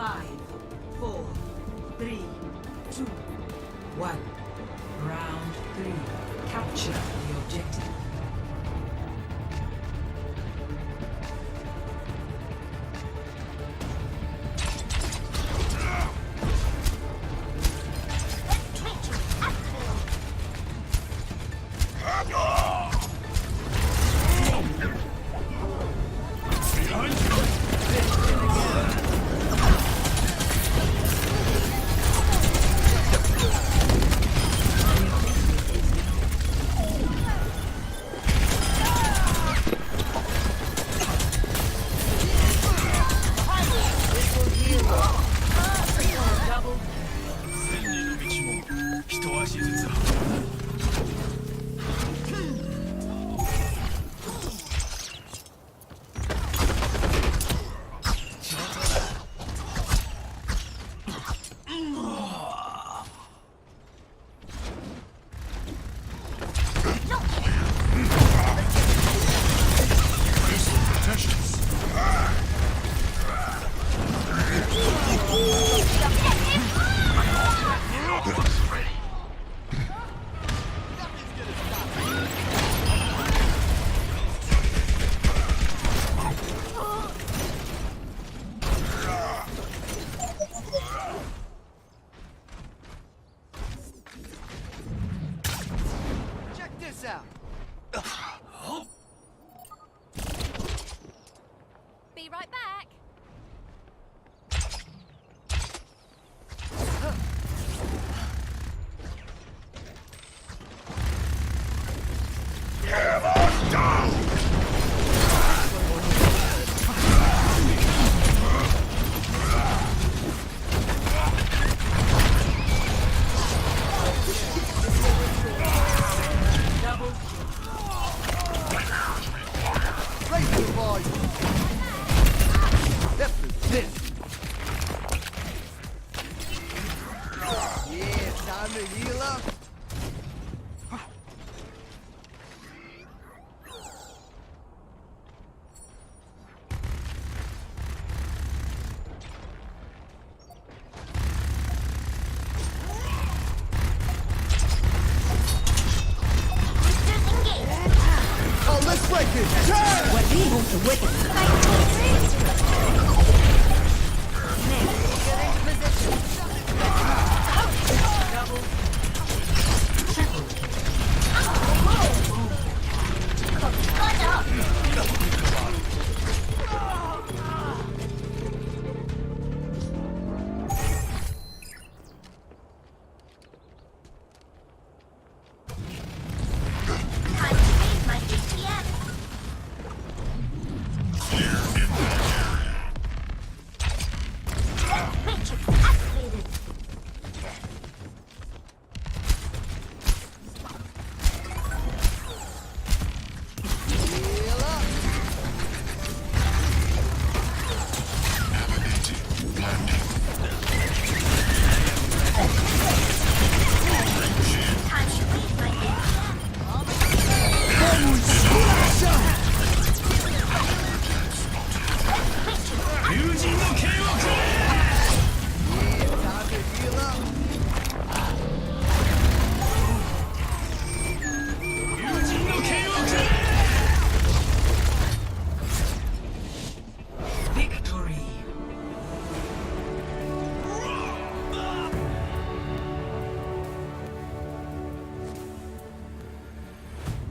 5, 4, 3, 2, 1. Round 3. Capture the objective. Be right back.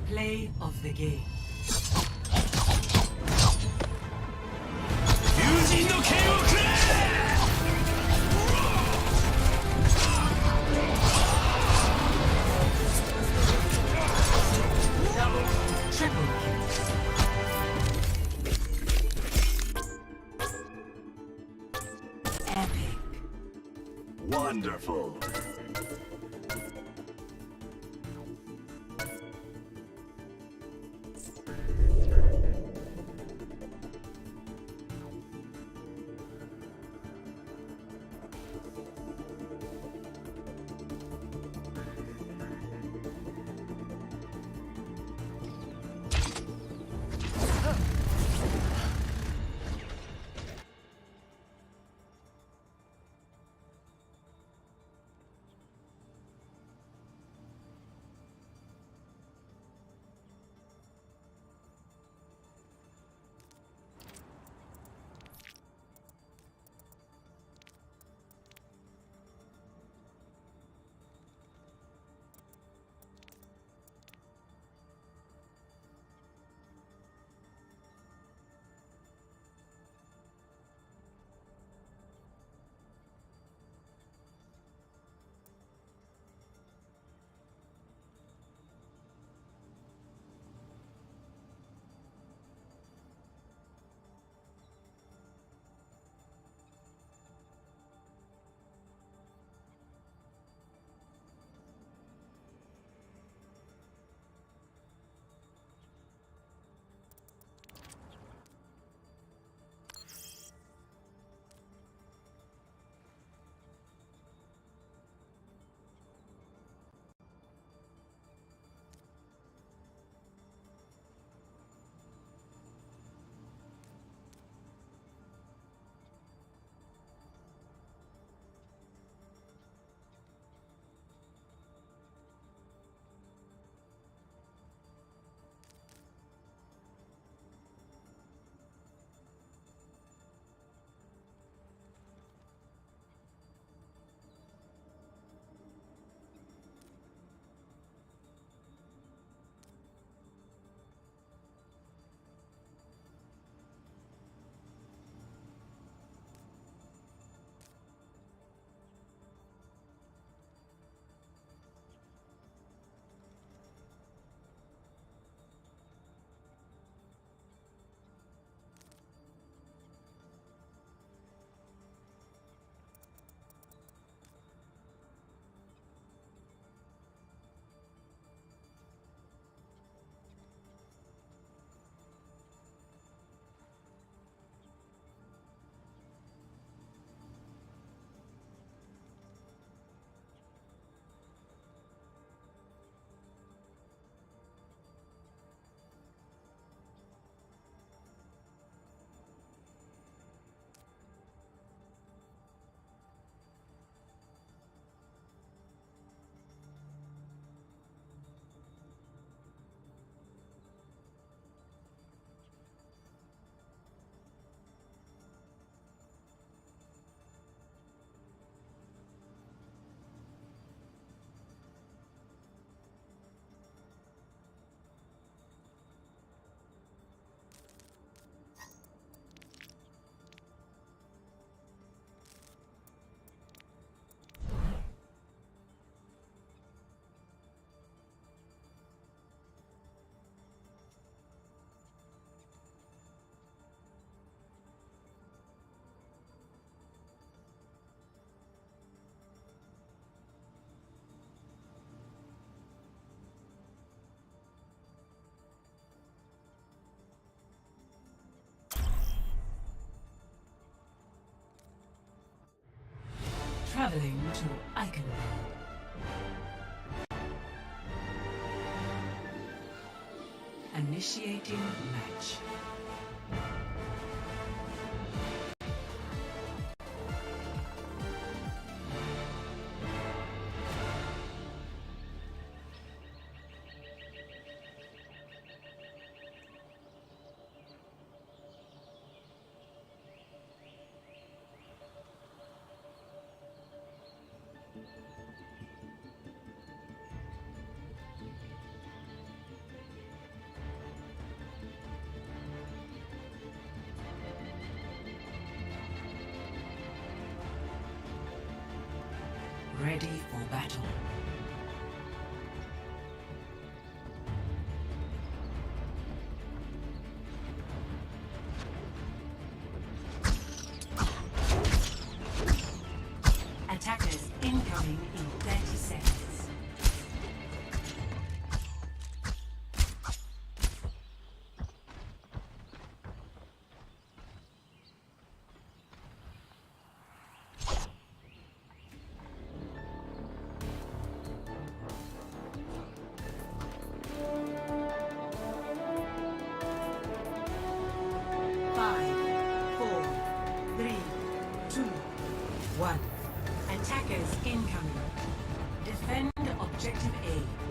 Play of the game. Double, triple. Epic. Wonderful. Traveling to Eichenwald. Initiating match. Ready for battle. Attackers incoming in 30 seconds. One. Attackers incoming. Defend objective A.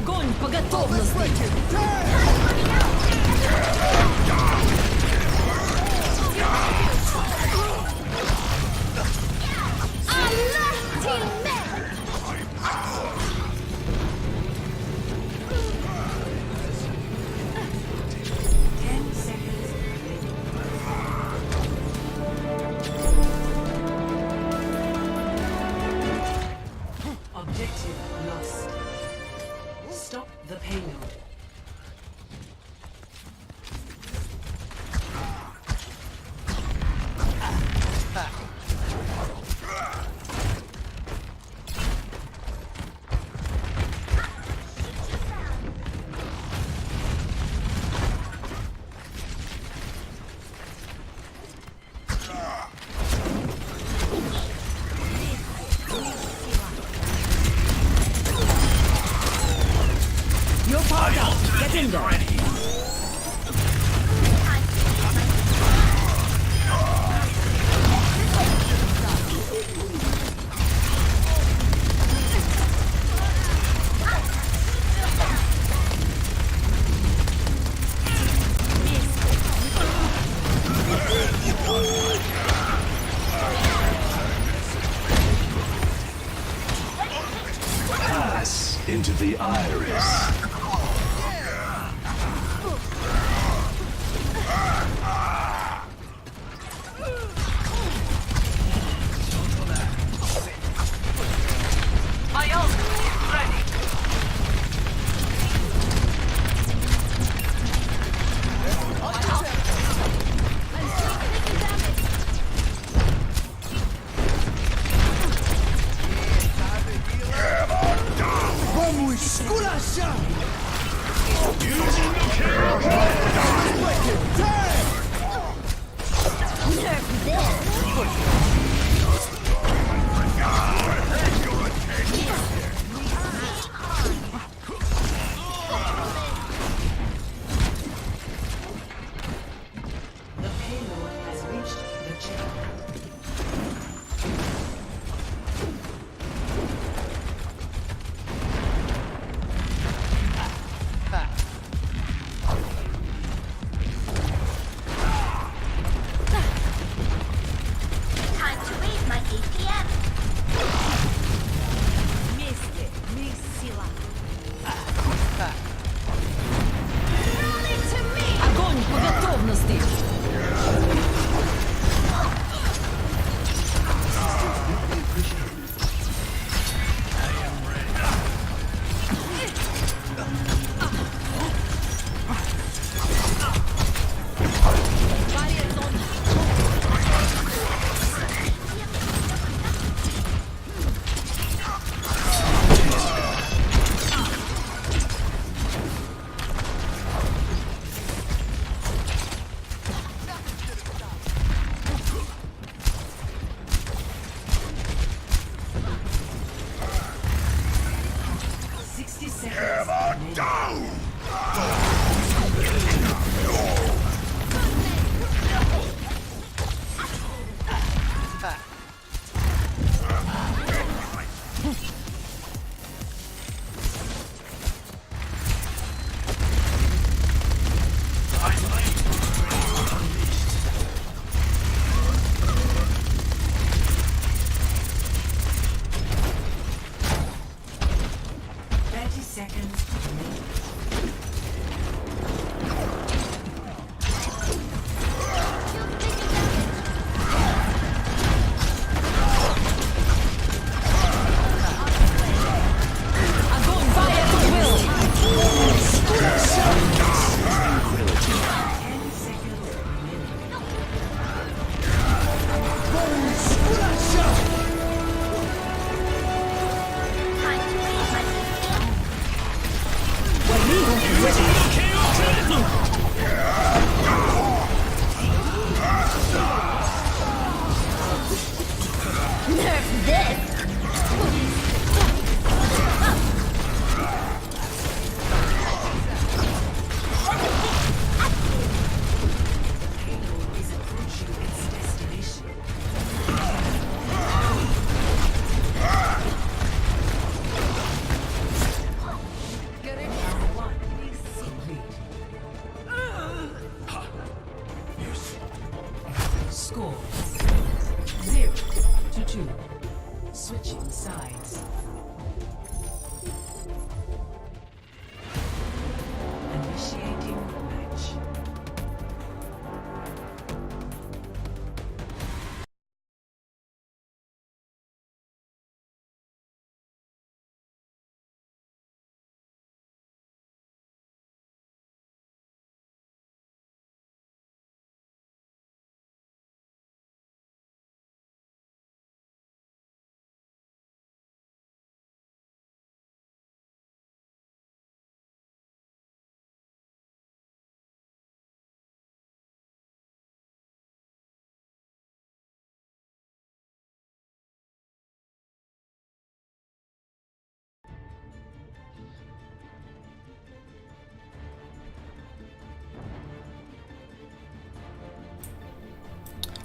Огонь по готовности! Objective lost. Stop the payload. You're powered up. Get in there. Pass into the iris. My ult is ready. Vamos esculachar! The payload has reached the chamber. Time to raise my APM. Огонь по готовности!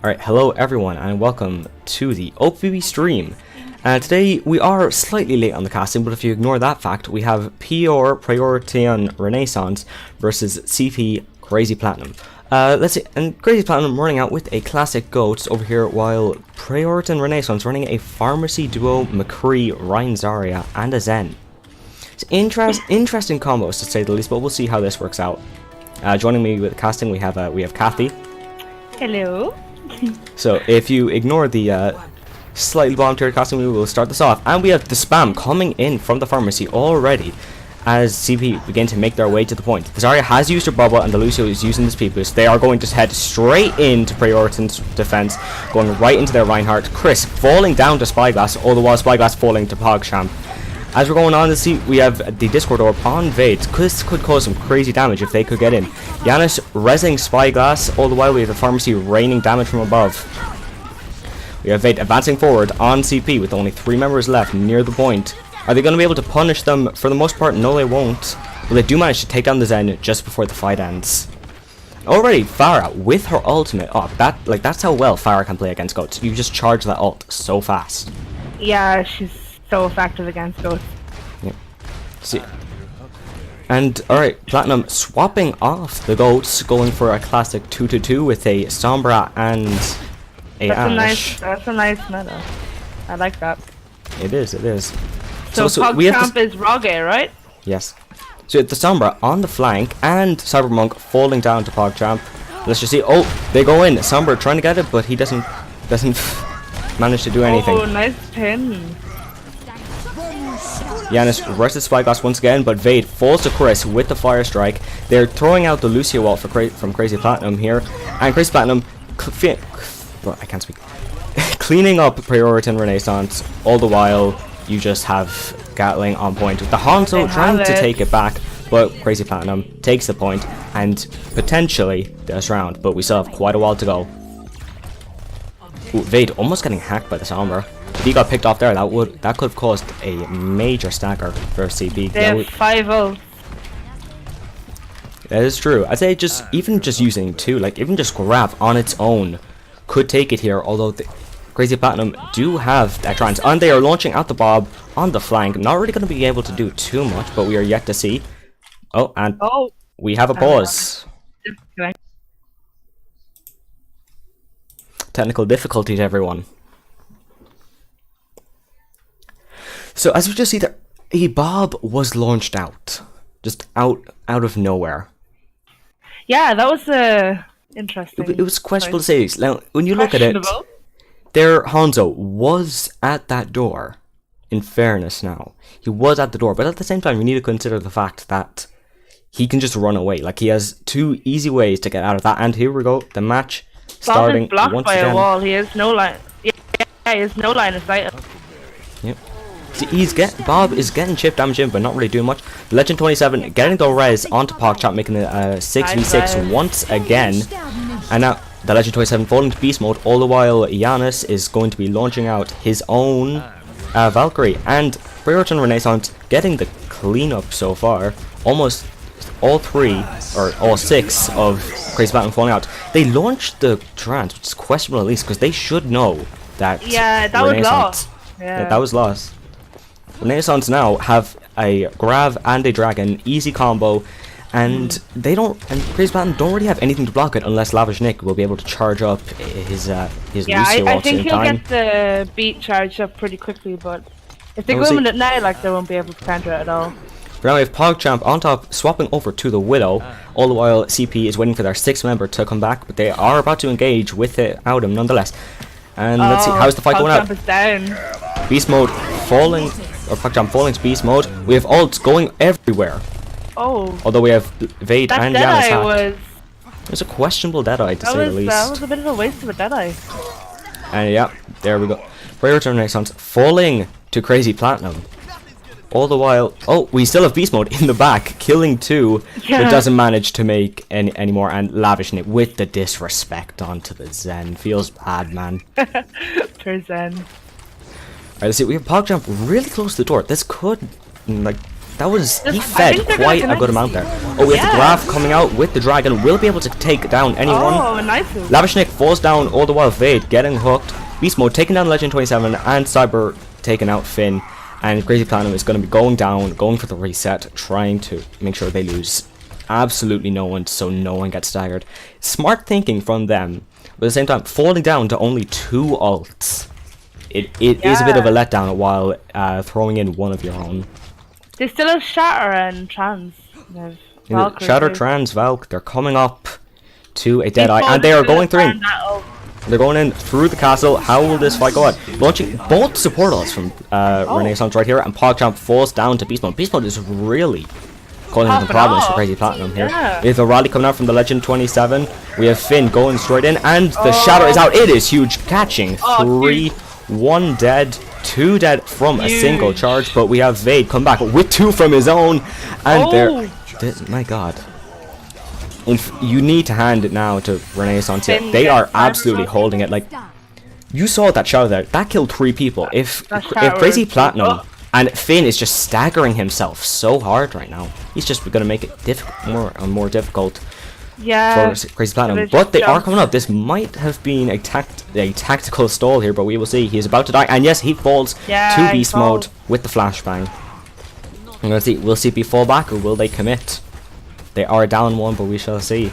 Alright, hello everyone and welcome to the OPV stream. Today we are slightly late on the casting, but if you ignore that fact, we have PR Prioritian Renaissance versus CP Crazy Platinum. Let's see, and Crazy Platinum running out with a classic Goats over here, while Prioritian Renaissance running a Pharmacy duo McCree, Ryan Zarya, and a Zen. It's interesting combos to say the least, but we'll see how this works out. Joining me with the casting, we have Kathy. Hello. So if you ignore the slightly voluntary casting, we will start this off, and we have the spam coming in from the pharmacy already as CP begin to make their way to the point. The Zarya has used her bubble and the Lucio is using the speed boost. They are going to head straight into Prioritan's defense, going right into their Reinhardt. Chris falling down to Spyglass, all the while Spyglass falling to PogChamp. As we're going on to see, we have the Discord Orb on Vade. This could cause some crazy damage if they could get in. Giannis rezzing Spyglass, all the while we have the Pharmacy raining damage from above. We have Vade advancing forward on CP with only 3 members left near the point. Are they going to be able to punish them? For the most part, no they won't. But they do manage to take down the Zen just before the fight ends. Already, Pharah with her ultimate. Oh, that's how well Pharah can play against Goats. You just charge that ult so fast. Yeah, she's so effective against Goats. Yep. See. And alright, Platinum swapping off the Goats, going for a classic 2-2 with a Sombra and a Ashe. That's a nice meta. I like that. It is. So PogChamp is Rogue, right? Yes. So the Sombra on the flank and Cybermonk falling down to PogChamp. Let's just see. Oh, they go in. Sombra trying to get it, but he doesn't manage to do anything. Oh, nice pin. Giannis versus Spyglass once again, but Vade falls to Chris with the Fire Strike. They're throwing out the Lucio ult from Crazy Platinum here, and Crazy Platinum, I can't speak, cleaning up Prioritian Renaissance. All the while, you just have Gatling on point. The Hanzo trying to take it back, but Crazy Platinum takes the point and potentially this round, but we still have quite a while to go. Ooh, Vade almost getting hacked by the Sombra. If he got picked off there, that could have caused a major stagger for CP. They have 5 ults. That is true. I'd say even just using 2, like even just grab on its own, could take it here. Although the Crazy Platinum do have that trance, and they are launching out the Bob on the flank. Not really going to be able to do too much, but we are yet to see. Oh, and we have a pause. Technical difficulties, everyone. So as we just see there, a Bob was launched out, just out of nowhere. Yeah, that was interesting. It was questionable to say. Now, when you look at it, their Hanzo was at that door. In fairness, now he was at the door, but at the same time, you need to consider the fact that he can just run away. Like he has 2 easy ways to get out of that. And here we go, the match starting blocked once by again. a wall. He has no line. Yeah, he has no line of sight. Yep. See, Bob is getting chip damage in, but not really doing much. Legend 27 getting the res onto PogChamp, making it 6v6 once again. And now the Legend 27 falling to beast mode, all the while Giannis is going to be launching out his own Valkyrie. And Prioritian Renaissance getting the cleanup so far. Almost all 6 of Crazy Platinum falling out. They launched the trance, which is questionable at least, because they should know that. Yeah, that was lost. Yeah, that was lost. Renaissance now have a Grav and a Dragon, easy combo, and they don't. And Crazy Platinum don't really have anything to block it unless Lavish Nick will be able to charge up his Lucio I ult think in he'll time. get the beat charged up pretty quickly, but if they go in it now, like they won't be able to counter it at all. But now we have PogChamp on top, swapping over to the Widow, all the while CP is waiting for their 6th member to come back, but they are about to engage without him nonetheless. And let's see, how's the fight going out? PogChamp is down. Beast mode falling, or PogChamp falling to beast mode. We have ults going everywhere. Oh. Although we have Vade and Giannis hacked. It was a questionable Deadeye to say the least. That was a bit of a waste of a Deadeye. And yeah, there we go. Prioritian Renaissance falling to Crazy Platinum. All the while, we still have beast mode in the back, killing 2, but doesn't manage to make any more, and lavishing it with the disrespect onto the Zen. Feels bad, man. Poor Zen. Alright, let's see, we have PogChamp really close to the door. This could, that That was, he I fed think they're quite gonna a good amount there. Oh, we have the Yeah. Graf coming out with the dragon. Will be able to take down anyone. Oh, nice. Lavishnik falls down all the while. Vade getting hooked. Beast Mode taking down Legend 27 and Cyber taking out Finn. And Crazy Platinum is going to be going down, going for the reset, trying to make sure they lose absolutely no one so no one gets staggered. Smart thinking from them, but at the same time, falling down to only 2 ults. It is a bit of a letdown while throwing in one of your own. They still have Shatter and Trans. Shatter, Trans, Valk, they're coming up to a Deadeye, and they are going through. They're going in through the castle. How will this fight go on? Launching both support ults from Renaissance right here, and PogChamp falls down to Beast Mode. Beast Mode is really causing some problems for Crazy Platinum here. Yeah. We have a rally coming out from the Legend 27. We have Finn going straight in, and the Shadow is out. It is huge, catching 3, 1 dead, 2 dead from a single charge, but we have Vade come back with 2 from his own, and my god. You need to hand it now to Renaissance here. They are absolutely holding it. Like, you saw that Shadow there. That killed 3 people. If Crazy Platinum and Finn is just staggering himself so hard right now, he's just going to make it more and more difficult for Crazy Platinum. But they are coming up. This might have been a tactical stall here, but we will see. He is about to die, and yes, he falls to Beast Mode with the flashbang. I'm gonna see. We'll see if he fall back or will they commit. They are down 1, but we shall see.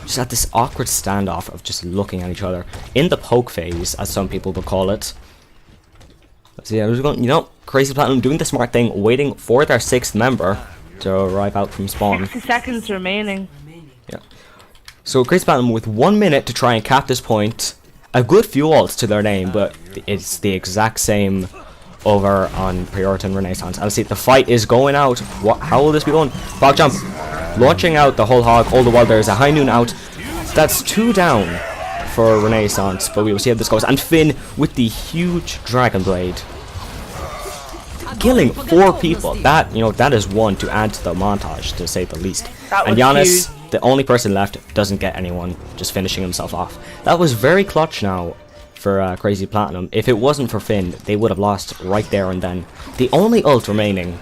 Just at this awkward standoff of just looking at each other in the poke phase, as some people would call it. Let's see. I was going. Crazy Platinum doing the smart thing, waiting for their 6th member to arrive out from spawn. 60 seconds remaining. Yeah. So Crazy Platinum with 1 minute to try and cap this point. A good few ults to their name, but it's the exact same over on Priority Renaissance. I'll see the fight is going out. How will this be going? PogChamp launching out the whole hog. All the while there's a High Noon out. That's 2 down for Renaissance, but we will see how this goes. And Finn with the huge Dragon Blade, killing 4 people. That is one to add to the montage, to say the least. And Giannis, the only person left, doesn't get anyone, just finishing himself off. That was very clutch now for Crazy Platinum. If it wasn't for Finn, they would have lost right there and then. The only ult remaining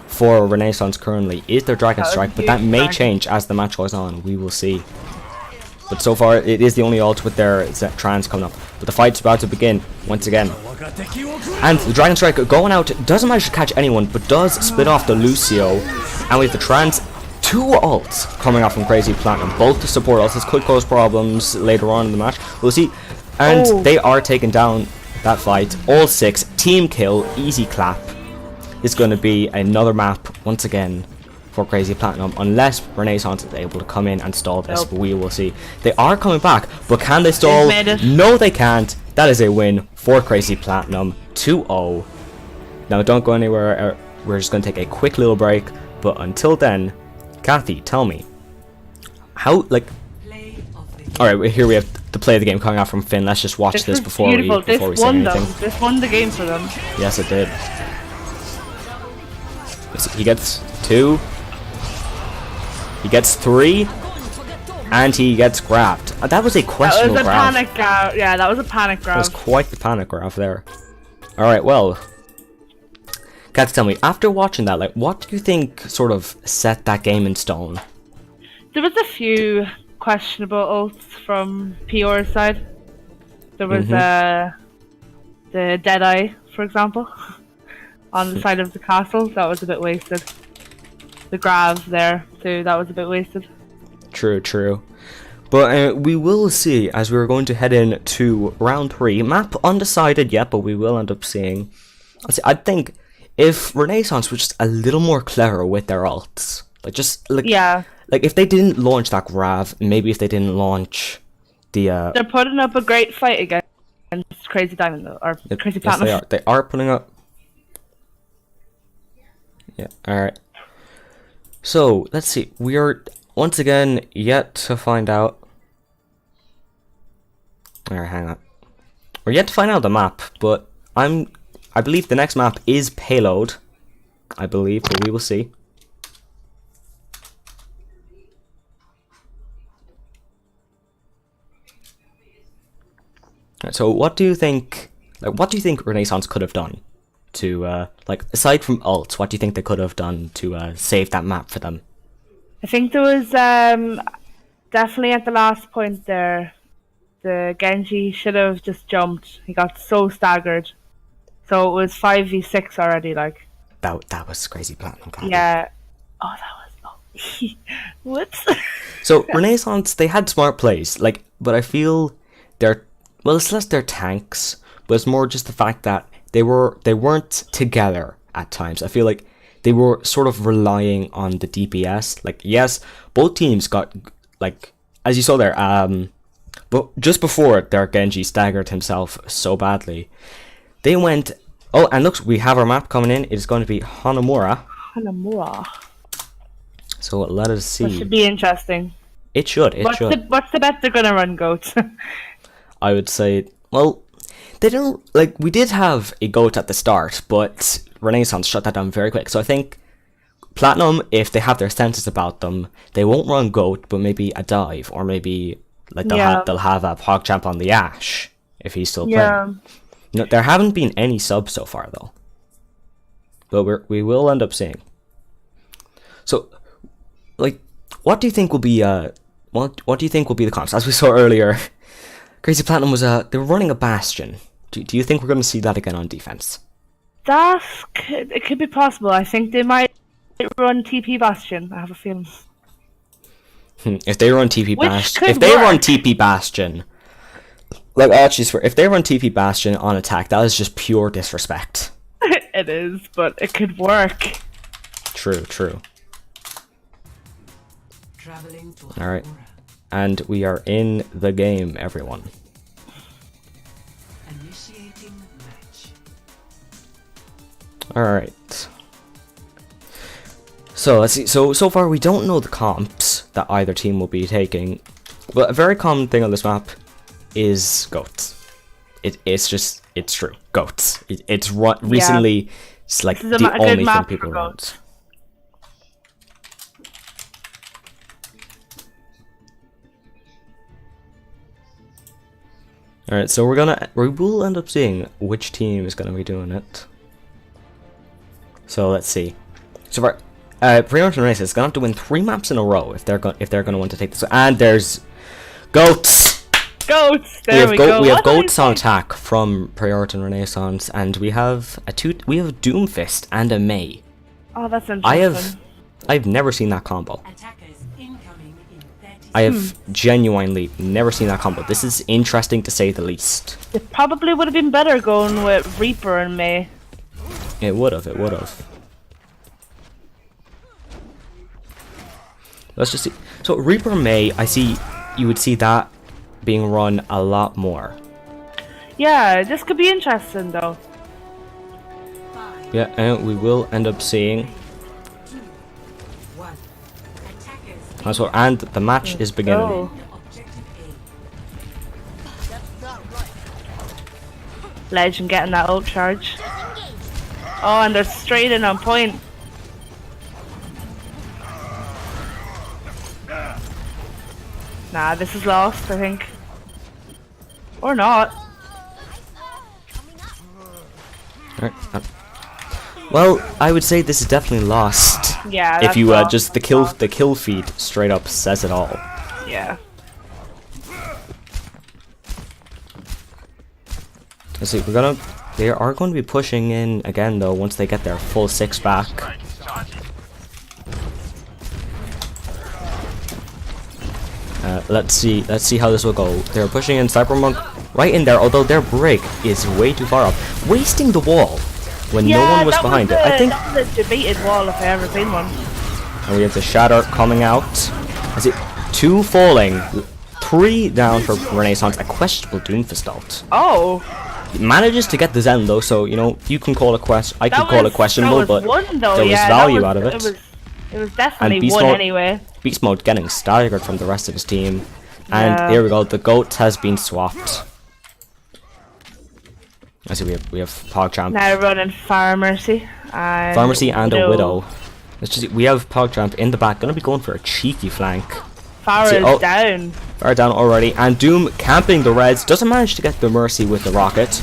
for Renaissance currently is their Dragon Strike, but that may change as the match goes on. We will see. But so far, it is the only ult with their Trans coming up. But the fight's about to begin once again. And the Dragon Strike going out, doesn't manage to catch anyone, but does split off the Lucio. And we have the Trans, 2 ults coming off from Crazy Platinum. Both the support ults. This could cause problems later on in the match. We'll see. And they are taking down that fight. All 6. Team kill. Easy clap. It's going to be another map once again for Crazy Platinum, unless Renaissance is able to come in and stall this. But we will see. They are coming back, but can they stall? No, they can't. That is a win for Crazy Platinum. 2-0. Now, don't go anywhere. We're just going to take a quick little break. But until then, Kathy, tell me, how, like... Alright, here we have the play of the game coming out from Finn. Let's just watch this before we say anything. This won the game for them. Yes, it did. He gets 2. He gets 3. And he gets grabbed. That was a questionable grab. That was a panic grab. Yeah, that was a panic grab. That was quite the panic grab there. Alright, well. Kathy, tell me, after watching that, like, what do you think sort of set that game in stone? There was a few questionable ults from PR's side. There was the Deadeye, for example, on the side of the castle. That was a bit wasted. The grab there too, that was a bit wasted. True. But we will see as we're going to head in to round 3. Map undecided yet, but we will end up seeing. I think if Renaissance was just a little more clever with their ults, like if they didn't launch that grab, maybe if they didn't launch the they're putting up a great fight against Crazy Diamond though, or Crazy Platinum. Yes, they are putting up. Yeah, alright. So let's see. We are once again yet to find out. Alright, hang on. We're yet to find out the map, but I believe the next map is Payload. I believe, but we will see. So what do you think? Like, what do you think Renaissance could have done to like aside from ults, what do you think they could have done to save that map for them? I think there was definitely at the last point there, the Genji should have just jumped. He got so staggered. So it was 5v6 already, like. That was crazy platinum. Yeah. Oh, that was... Whoops. So Renaissance, they had smart plays, like, but I feel it's less their tanks, but it's more just the fact that they weren't together at times. I feel like they were sort of relying on the DPS. Like, yes, both teams got, like, as you saw there, but just before their Genji staggered himself so badly, they went. Oh, and look, we have our map coming in. It is going to be Hanamura. Hanamura. So let us see. That should be interesting. It should. What's the bet they're gonna run, goats? I would say, well, they don't, like, we did have a GOAT at the start, but Renaissance shut that down very quick. So I think Platinum, if they have their senses about them, they won't run GOAT, but maybe a dive, or maybe like they'll have a PogChamp on the Ashe if he's still playing. No, there haven't been any subs so far though, but we will end up seeing. So, like, what do you think will be what do you think will be the comps? As we saw earlier, Crazy Platinum was they were running a Bastion. Do you think we're going to see that again on defense? It could be possible. I think they might run TP Bastion. I have a feeling. If they run TP Bastion, like, I actually swear, if they run TP Bastion on attack, that is just pure disrespect. It is, but it could work. True. Alright. And we are in the game, everyone. Initiating match. Alright. So let's see. So far we don't know the comps that either team will be taking. But a very common thing on this map is goats. It's true. Goats. It's recently it's like the only thing people want. Alright, so we will end up seeing which team is gonna be doing it. So let's see. So far, Pre-Origin Race is gonna have to win 3 maps in a row if they're gonna want to take this. And there's goats. Goats. There we go. We have goats on attack from Pre-Origin Renaissance, and we have Doomfist and a Mei. Oh, that's interesting. I've never seen that combo. Attackers incoming in 30 I have genuinely never seen that combo. This is interesting to say the least. It probably would have been better going with Reaper and Mei. It would have. Let's just see. So Reaper Mei, you would see that being run a lot more. Yeah, this could be interesting though. Yeah, and we will end up seeing. That's what, and the match is beginning. Oh. Legend getting that ult charge. Oh, and they're straight in on point. Nah, this is lost, I think. Or not. Alright. Well, I would say this is definitely lost. Yeah. If you just the kill feed straight up says it all. Yeah. Let's see. They are going to be pushing in again though once they get their full 6 back. Let's see how this will go. They're pushing in Cybermonk right in there, although their break is way too far up, wasting the wall when no one was behind it. I think that was a debated wall if I ever seen one. And we have the Shatter coming out. Is it 2 falling, 3 down for Renaissance, a questionable Doomfist ult. Oh. It manages to get the Zen though, so you know you can call it I could call it questionable, but there was value out of it. It was definitely one anyway. Beast Mode getting staggered from the rest of his team. And here we go, the GOAT has been swapped. I see we have PogChamp. Now running Pharmacy. Pharmacy and a Widow. Let's just see, we have PogChamp in the back, gonna be going for a cheeky flank. Pharah is down. Pharah down already, and Doom camping the Reds, doesn't manage to get the Mercy with the rocket.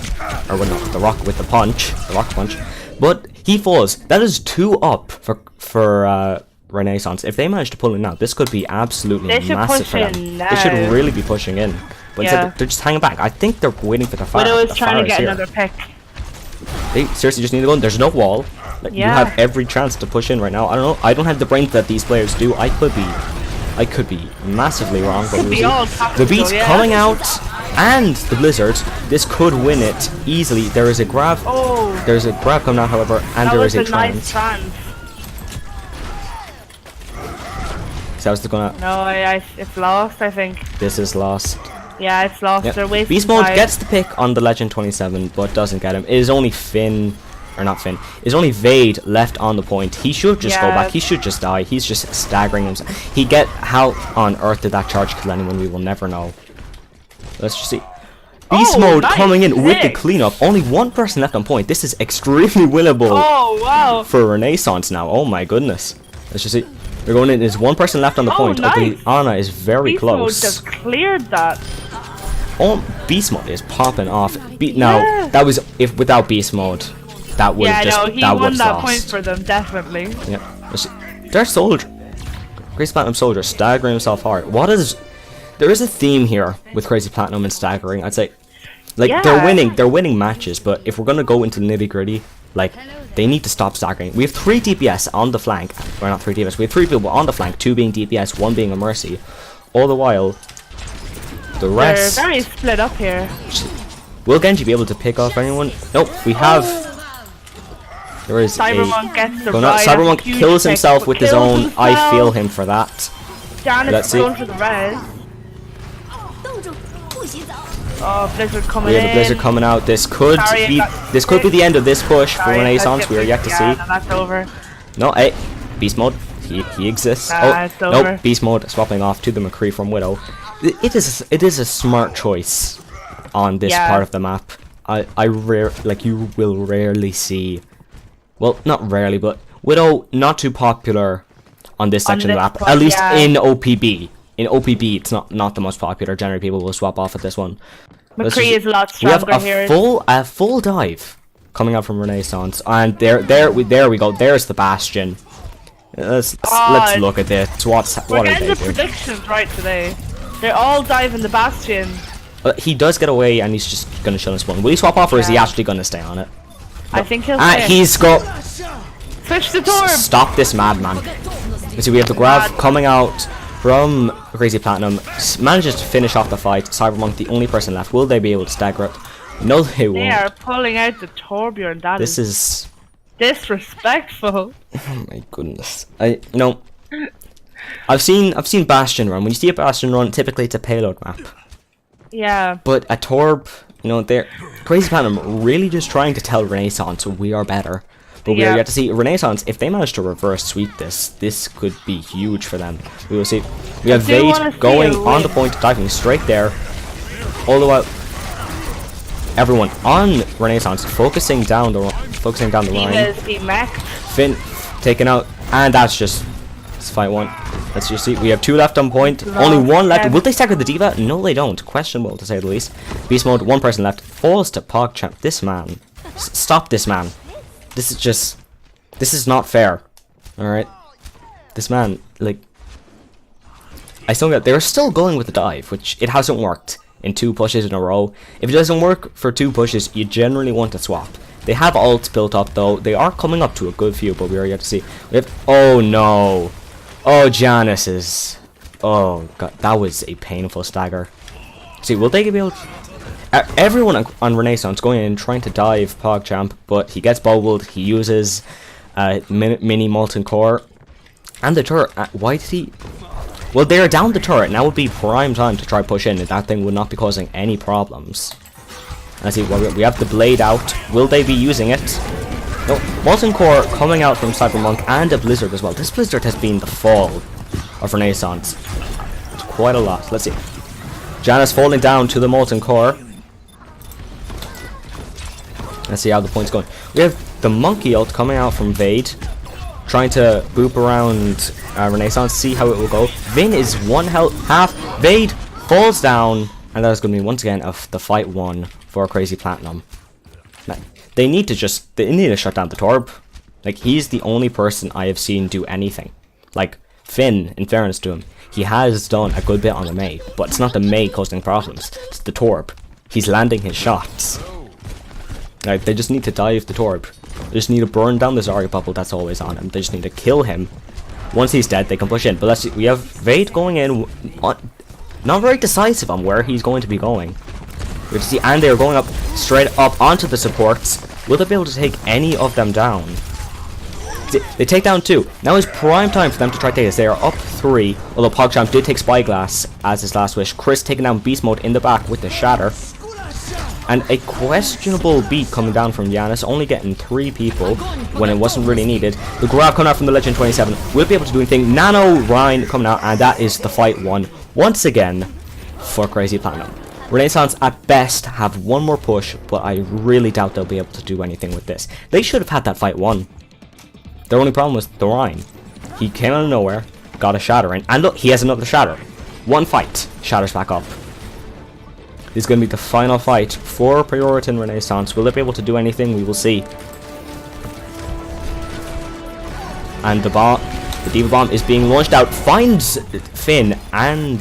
Or with the rocket with the punch. The rocket punch. But he falls. That is 2 up for Renaissance. If they manage to pull it out, this could be absolutely They should massive push for them. in They should now. really be pushing in. But instead Yeah. they're just hanging back. I think they're waiting for the fire. Widow is the trying to fire get here. another pick. They seriously just need to go in. There's no wall. Like, you Yeah. have every chance to push in right now. I don't know. I don't have the brains that these players do. I could be massively wrong. But Could we'll be see. all The tactical, beats yeah. coming out and the blizzard. This could win it easily. There is a grab. Oh, There's a grab coming out, however, and that there was is a a nice trans. trans. So how's it gonna? No, it's lost, I think. This is lost. Yeah, it's lost. Yep. They're wasting Beast Mode time. gets the pick on the Legend 27, but doesn't get him. It is only Finn, or not Finn. It's only Vade left on the point. He should just go Yeah. back. He should just die. He's just staggering himself. How on earth did that charge kill anyone? We will never know. Let's just see. Beast Oh, Mode nice coming in with the pick. cleanup. Only 1 person left on point. This is extremely winnable Oh, wow. for Renaissance now. Oh my goodness. Let's just see. They're going in. There's 1 person left on the Oh, point. nice. Anna is very Beast Mode close. just cleared that. Oh, Beast Mode is popping off. Now Yeah. that was if without Beast Mode, that would Yeah, have just no, he that won would that lost. point for them, definitely. Yeah, their soldier, Crazy Platinum soldier, staggering himself hard. There is a theme here with Crazy Platinum and staggering. I'd say, like Yeah. they're winning matches, but if we're gonna go into the nitty gritty, like they need to stop staggering. We have 3 DPS on the flank. Well, not 3 DPS. We have 3 people on the flank, 2 being DPS, 1 being a Mercy. All the while, the rest. They're very split up here. Will Genji be able to pick off anyone? Nope, we have... There is Cybermonk gets the Going out. ride. Cybermonk Huge kills pick, himself but with his kills own. I himself. feel him for that. Janice Let's is see. going for the res. Oh, Blizzard coming We have in. a Blizzard coming out. This could Sorry, be got- the end of this push for Sorry, Renaissance. We are yet to yeah, see. no, that's over. No, hey, Beast Mode. He exists. Nah, it's nope. over. Beast Mode swapping off to the McCree from Widow. It is a smart choice on this Yeah. part of the map. You will rarely see. Well, not rarely, but Widow not too popular on this section of the this map. part, At least yeah. in OPB. In OPB, it's not the most popular. Generally, people will swap off at this one. Let's McCree just- is a lot We have stronger here. a full dive coming out from Renaissance, and there we go. There's the Bastion. Let's Oh, look at this. We're What are getting they the doing? predictions right today. They're all diving the Bastion. He does get away, and he's just gonna chill and spawn. Will he swap off, or is he Yeah. actually gonna stay on it? I think he'll Ah, stay. he's got. Switch the Torb! Stop this madman. You see, we have the grab coming out from Crazy Platinum. Manages to finish off the fight. Cybermonk, the only person left. Will they be able to stagger it? No, they They won't. are pulling out the Torbjorn. That This is is. disrespectful. Oh my goodness. I've seen Bastion run. When you see a Bastion run, typically it's a payload map. Yeah. But a Torb, they're Crazy Platinum really just trying to tell Renaissance we are better. But we are Yeah. yet to see Renaissance. If they manage to reverse sweep this could be huge for them. We will see. We have do wanna Vade see going a on the win. point, diving straight there. All the while, everyone on Renaissance focusing down the line. Diva's be maxed. Finn taken out, and it's fight 1. Let's just see. We have 2 left on point. Only 1 left. yeah. Will they stagger the Diva? No, they don't. Questionable to say the least. Beast Mode, 1 person left. Falls to PogChamp. This man. Stop this man. This is not fair. Alright. This man, they're still going with the dive, which it hasn't worked in 2 pushes in a row. If it doesn't work for 2 pushes, you generally want to swap. They have ults built up though. They are coming up to a good few, but we are yet to see. We have, oh no. Oh, Janice is... Oh god, that was a painful stagger. See, will they be able to... Everyone on Renaissance going in and trying to dive PogChamp, but he gets bubbled. He uses mini Molten Core. And the turret, why did he... Well, they're down the turret. Now would be prime time to try push in, and that thing would not be causing any problems. Let's see, we have the blade out. Will they be using it? No, Molten Core coming out from Cybermonk and a Blizzard as well. This Blizzard has been the fall of Renaissance. It's quite a lot. Let's see. Janice falling down to the Molten Core. Let's see how the point's going. We have the Monkey ult coming out from Vade. Trying to boop around Renaissance. See how it will go. Vin is 1 health half. Vade falls down. And that is going to be once again of the fight 1 for Crazy Platinum. they need to shut down the Torb. Like, he's the only person I have seen do anything. Like, Finn, in fairness to him, he has done a good bit on the Mei, but it's not the Mei causing problems, it's the Torb. He's landing his shots. Like, they just need to dive the Torb. They just need to burn down the Zarya bubble that's always on him. They just need to kill him. Once he's dead, they can push in. But let's see, we have Vade going in, not very decisive on where he's going to be going. We see, and they're going up straight up onto the supports. Will they be able to take any of them down? They take down 2. Now is prime time for them to try to take this. They are up 3, although PogChamp did take Spyglass as his last wish. Chris taking down Beast Mode in the back with the Shatter. And a questionable beat coming down from Giannis, only getting 3 people when it wasn't really needed. The grab coming out from the Legend 27 will be able to do anything. Nano Rhine coming out, and that is the fight won once again for Crazy Platinum. Renaissance at best have one more push, but I really doubt they'll be able to do anything with this. They should have had that fight won. Their only problem was the Rhine. He came out of nowhere, got a Shatter in, and look, he has another Shatter. One fight, Shatters back up. This is going to be the final fight for Prioritin Renaissance. Will they be able to do anything? We will see. And the Diva Bomb is being launched out, finds Finn and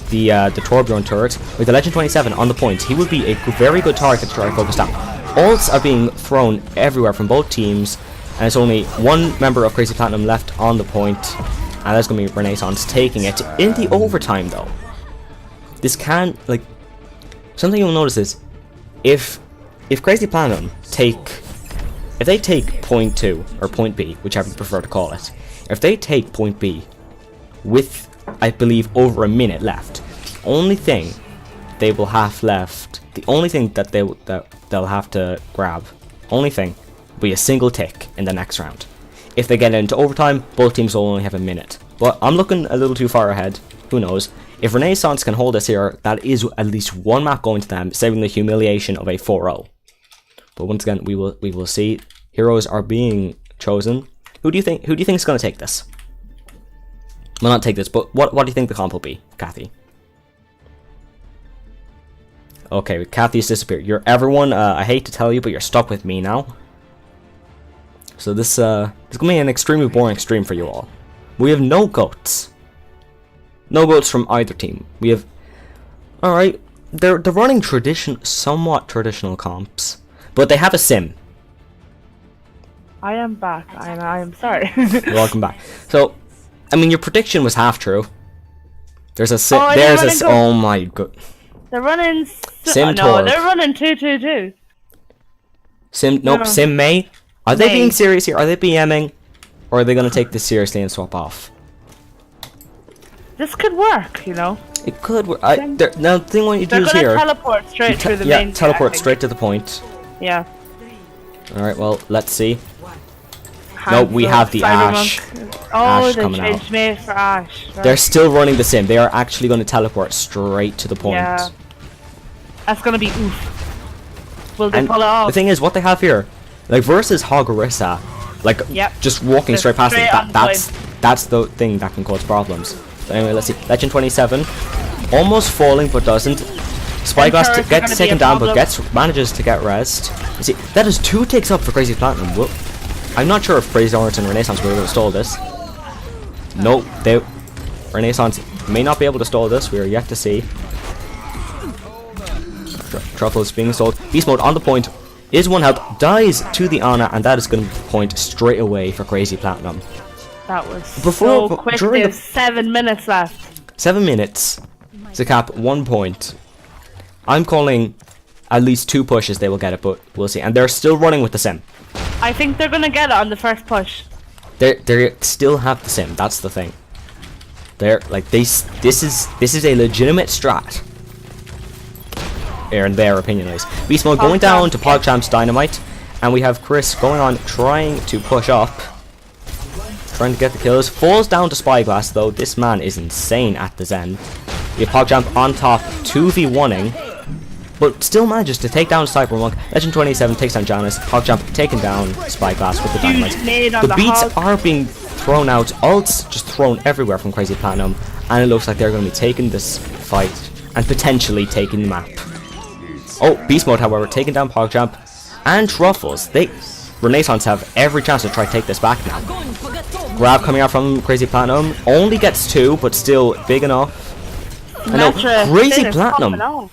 the Torbjorn turret with the Legend 27 on the point. He would be a very good target to try to focus down. Ults are being thrown everywhere from both teams, and there's only one member of Crazy Platinum left on the point, and that's going to be Renaissance taking it in the overtime though. This can, like, something you'll notice is if Crazy Platinum if they take point 2 or point B, whichever you prefer to call it, if they take point B with, I believe, over a minute left, the only thing they will have left, the only thing that they'll have to grab, only thing, will be a single tick in the next round. If they get into overtime, both teams will only have a minute. But I'm looking a little too far ahead. Who knows? If Renaissance can hold us here, that is at least one map going to them, saving the humiliation of a 4-0. But once again, we will see. Heroes are being chosen. Who do you think is going to take this? Well, not take this, but what do you think the comp will be, Kathy? Okay, Kathy's disappeared. You're everyone. I hate to tell you, but you're stuck with me now. So this is gonna be an extremely boring stream for you all. We have no goats. No goats from either team. We have, all right. They're running somewhat traditional comps, but they have a sim. I am back. I am sorry. Welcome back. So, I mean, your prediction was half true. There's a sim. Oh, oh my god. They're running. Sim no, Torb. they're running 2-2-2. Nope. No. Sim Mei. Are they Mei. being serious here? Are they BMing, or are they gonna take this seriously and swap off? This could work, you know. It could work. Now, the thing what you do They're is gonna here. teleport straight through the main. Teleport straight to the point. Yeah. All right. Well, let's see. No, we have the Ash. Oh, Ash they coming changed out. Mei for Ash. Right. They're still running the sim. They are actually going to teleport straight to the point. Yeah. That's gonna be oof. Will they And pull it off? the thing is, what they have here, like versus Hogorissa, like Yep. just walking They're straight past straight them. on That's the thing that can cause problems. So anyway, let's see. Legend 27, almost falling but doesn't. Spyglass turrets are gets gonna taken be a down but problem. manages to get rezzed. You see, that is 2 ticks up for Crazy Platinum. Well, I'm not sure if Crazy Orange and Renaissance will be able to stall this. Nope, Renaissance may not be able to stall this. We are yet to see. Truffles being sold. Beast Mode on the point. Is 1 health. Dies to the Ana, and that is going to point straight away for Crazy Platinum. That was Before- so quick. during There's 7 minutes left. 7 minutes to cap 1 point. I'm calling at least 2 pushes they will get it, but we'll see. And they're still running with the sim. I think they're gonna get it on the first push. They still have the sim. That's the thing. They're like this is a legitimate strat. In their opinion is. Beast Mode going down to PogChamp's Dynamite, and we have Chris going on trying to push up, trying to get the kills. Falls down to Spyglass though. This man is insane at the Zen. You have PogChamp on top, 2v1ing, but still manages to take down Cybermonk. Legend 27 takes down Janus. PogChamp taking down Spyglass with the Dynamite. Nade on The beats hog. are being thrown out. Ults just thrown everywhere from Crazy Platinum, and it looks like they're going to be taking this fight and potentially taking the map. Oh, Beast Mode, however, taking down PogChamp. and Ruffles. Renaissance have every chance to try to take this back now. Grab coming out from Crazy Platinum. Only gets 2, but still big enough. I know, Crazy Platinum.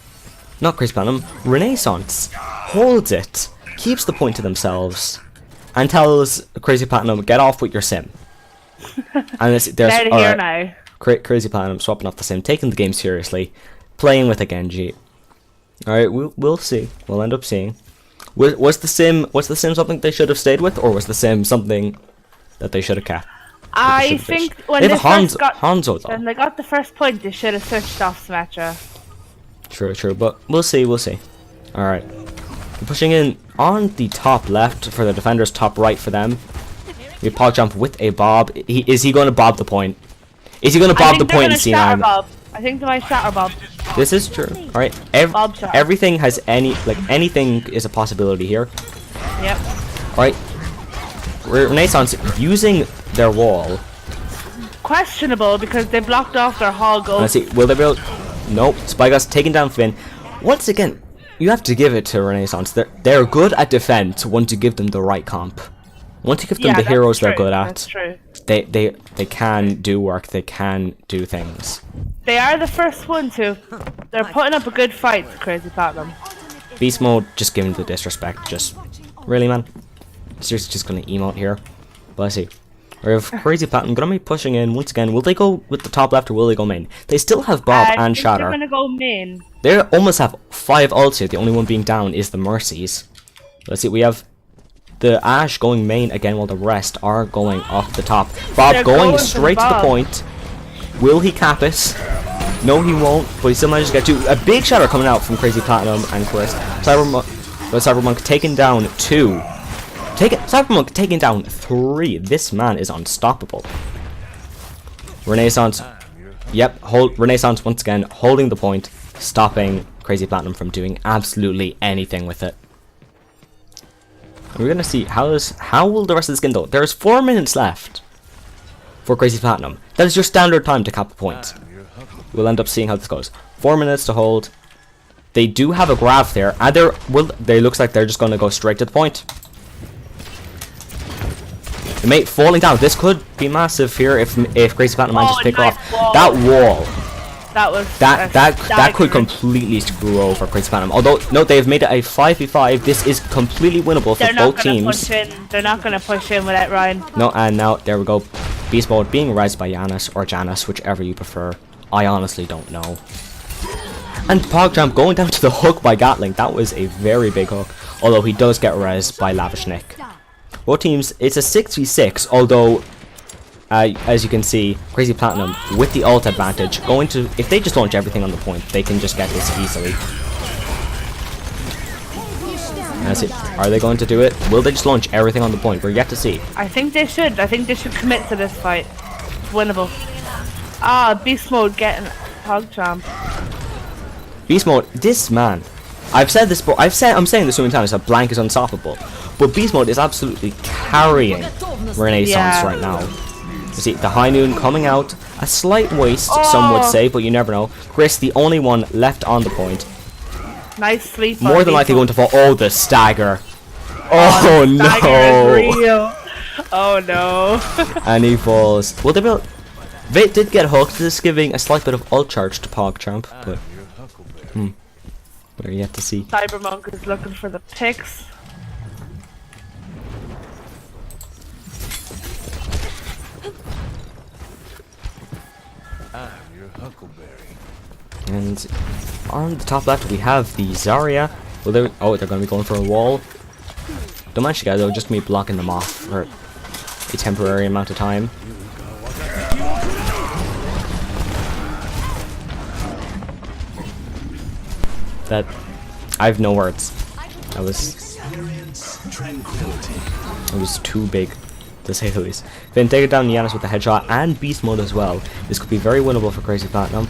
Not Crazy Platinum. Renaissance holds it, keeps the point to themselves, and tells Crazy Platinum, get off with your sim. And there's here now. Crazy Platinum swapping off the sim, taking the game seriously, playing with a Genji. Alright, we'll see. We'll end up seeing. Was the sim something they should have stayed with, or was the sim something that they should have kept? I think when they they have first got Hanzo though. when they got the first point, they should have switched off Symmetra. True, but we'll see. Alright. Pushing in on the top left for the defenders, top right for them. We have PogChamp with a bob. Is he going to bob the point? Is he going to bob the point in C9? I think they might shatter bob. This is true. Alright. Everything has anything is a possibility here. Yep. Alright. Renaissance using their wall. Questionable because they blocked off their hog. Let's see. Will they be able? Nope. Spygas taking down Finn. Once again, you have to give it to Renaissance. They're good at defense once you give them the right comp. Once you give them the heroes they're good at, that's true. They can do work. They can do things. They are the first ones who they're putting up a good fight. Crazy Platinum. Beast mode just giving the disrespect. Just really, man. Seriously, just gonna emote here. But let's see. We have Crazy Platinum gonna be pushing in once again. Will they go with the top left or will they go main? They still have Bob and Shatter. They're gonna go main. They almost have 5 ults here. The only one being down is the Mercies. Let's see. We have the Ashe going main again while the rest are going off the top. Bob going straight to the point. Will he cap it? No, he won't. But he still manages to get 2. A big Shatter coming out from Crazy Platinum and Chris. Cybermonk taking down 2. Cybermonk taking down 3. This man is unstoppable. Renaissance. Yep, Renaissance once again holding the point, stopping Crazy Platinum from doing absolutely anything with it. And we're gonna see how will the rest of the skin go. There's 4 minutes left for Crazy Platinum. That is your standard time to cap a point. We'll end up seeing how this goes. 4 minutes to hold. They do have a grab there, and they looks like they're just gonna go straight to the point. The mate falling down. This could be massive here if Crazy Platinum manages to pick her off. That wall. That could completely screw over Crazy Platinum. Although no, they've made it a 5v5. This is completely winnable for both teams. They're not gonna push in with it, Ryan. No, and now there we go. Beast mode being rezzed by Yanis or Janice, whichever you prefer. I honestly don't know. And PogChamp going down to the hook by Gatling. That was a very big hook. Although he does get rezzed by Lavishnik. Both teams, it's a 6v6, although, as you can see, Crazy Platinum, with the ult advantage, if they just launch everything on the point, they can just get this easily. Are they going to do it? Will they just launch everything on the point? We're yet to see. I think they should. I think they should commit to this fight. It's winnable. Beast mode getting PogChamp. Beast mode, this man. I've said this, I'm saying this so many times, that Blank is unstoppable. But Beast mode is absolutely carrying Renaissance right now. You see, the High Noon coming out. A slight waste, some would say, but you never know. Chris, the only one left on the point. Nice sleep. More than likely going to fall. Oh, the stagger. Oh, no. Stagger is real. Oh, no. And he falls. Well, they did get hooked. This is giving a slight bit of ult charge to PogChamp, but we're yet to see. Cybermonk is looking for the picks. And on the top left we have the Zarya. Well, they're going to be going for a wall. Don't mind you guys, they'll just be blocking them off for a temporary amount of time. That I have no words. That was too big, to say the least. Then take it down Yanis with the headshot and beast mode as well. This could be very winnable for Crazy Platinum.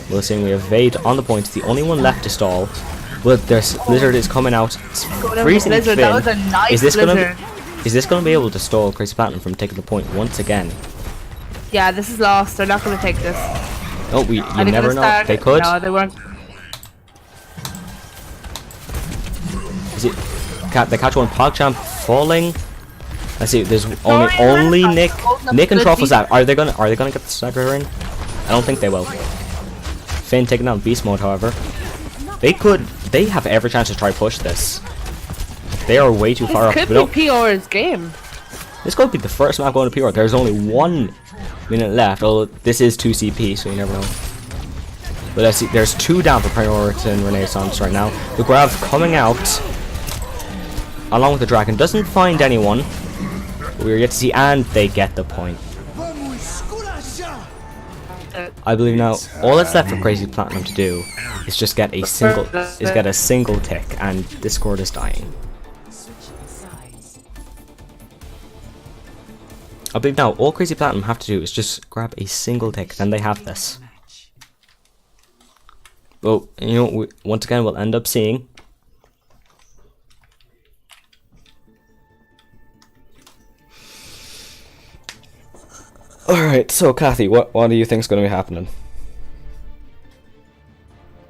We're seeing we have Vade on the point, the only one left to stall. Well, there's Blizzard is coming out. It's freezing Finn. That was a nice is this gonna be able to stall Crazy Platinum from taking the point once again? Yeah, this is lost. They're not gonna take this. Oh, you never know. They could. No, they weren't. they catch one. PogChamp falling. Let's see. There's only Nick. Nick and Truffles out. Are they gonna get the stagger in? I don't think they will. Finn taking down Beast Mode, however. They have every chance to try push this. They are way too far up. This could be PR's game. This could be the first map going to PR. There's only 1 minute left. Although this is 2 CP, so you never know. But let's see. There's 2 down for Priority and Renaissance right now. The Grav coming out along with the Dragon. Doesn't find anyone. We're yet to see, and they get the point. I believe now all that's left for Crazy Platinum to do is just get a single tick, and Discord is dying. I believe now all Crazy Platinum have to do is just grab a single tick, then they have this. Well, you know, once again we'll end up seeing Alright, so Kathy, what do you think's going to be happening?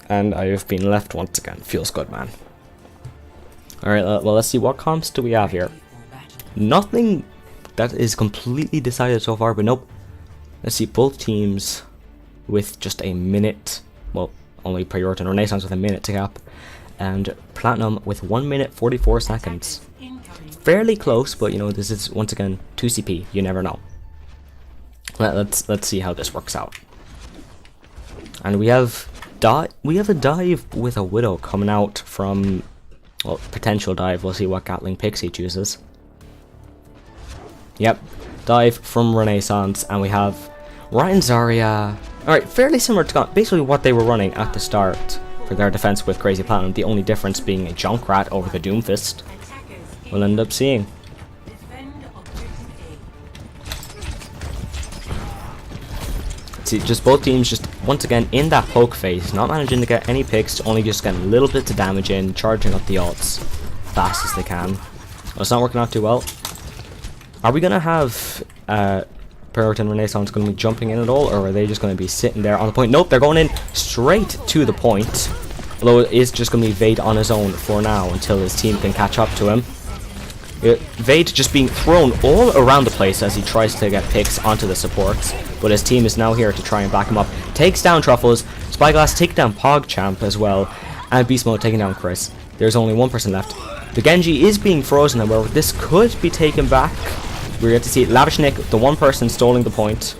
And I have been left once again. Feels good, man. Alright, well, let's see. What comps do we have here? Nothing that is completely decided so far, but nope. Let's see, both teams with just a minute. Well, only Priority and Renaissance with a minute to gap. And Platinum with 1 minute 44 seconds. Fairly close, but you know, this is once again 2 CP. You never know. Let's see how this works out. And we have a dive with a Widow coming out from, well, potential dive. We'll see what Gatling picks he chooses. Yep, dive from Renaissance, and we have Ryan Zarya. Alright, fairly similar to basically what they were running at the start for their defense with Crazy Platinum. The only difference being a Junkrat over the Doomfist. We'll end up seeing. See, just both teams just once again in that poke phase, not managing to get any picks, only just getting little bits of damage in, charging up the ults fast as they can. Well, it's not working out too well. Are we gonna have Priority and Renaissance gonna be jumping in at all, or are they just gonna be sitting there on the point? Nope, they're going in straight to the point. Although it is just gonna be Vade on his own for now until his team can catch up to him. Vade just being thrown all around the place as he tries to get picks onto the supports, but his team is now here to try and back him up. Takes down Truffles, Spyglass taking down PogChamp as well, and Beast Mode taking down Chris. There's only 1 person left. The Genji is being frozen, however, this could be taken back. We're going to see Lavish Nick, the 1 person stalling the point.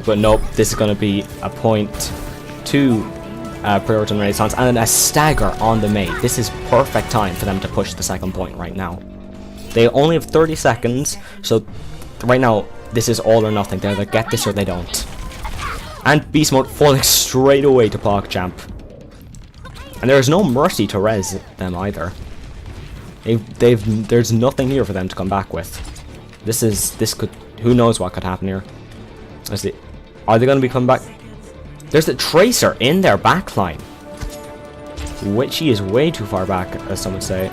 But nope, this is going to be a point to Priority and Renaissance, and then a stagger on the Mei. This is perfect time for them to push the second point right now. They only have 30 seconds, so right now this is all or nothing. They either get this or they don't. And Beast Mode falling straight away to PogChamp. And there is no mercy to res them either. There's nothing here for them to come back with. Who knows what could happen here. Let's see. Are they going to be coming back? There's the Tracer in their backline, which she is way too far back, as some would say.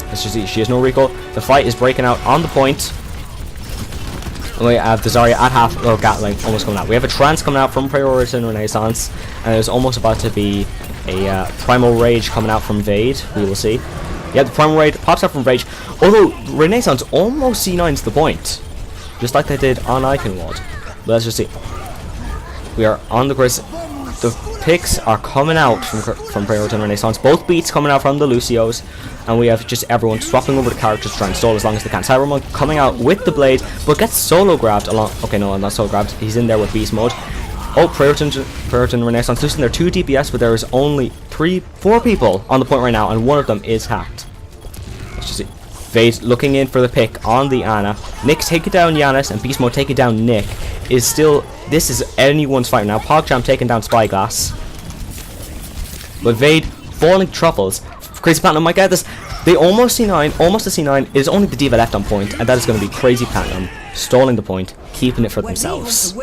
Let's just see, she has no recall. The fight is breaking out on the point. We have the Zarya at half, or Gatling almost coming out. We have a Trance coming out from Priority and Renaissance, and there's almost about to be a Primal Rage coming out from Vade. We will see. Yeah, the Primal Rage pops out from Rage, although Renaissance almost C9s the point, just like they did on Iconwald. But let's just see. We are on the Chris. The picks are coming out from Priority and Renaissance. Both beats coming out from the Lucios. And we have just everyone swapping over the characters to try and stall as long as they can. Cybermonk coming out with the blade, but gets solo grabbed along. Okay, no, not solo grabbed. He's in there with Beast Mode. Oh, Priority and Renaissance losing their 2 DPS, but there is only 4 people on the point right now, and 1 of them is hacked. Let's just see. Vade looking in for the pick on the Ana. Nick taking down Yanis, and Beast Mode taking down Nick. Is still, this is anyone's fight now. PogChamp taking down Spyglass, but Vade falling Truffles. Crazy Platinum might get this. They almost C9, almost a C9. It is only the Diva left on point, and that is going to be Crazy Platinum stalling the point, keeping it for themselves.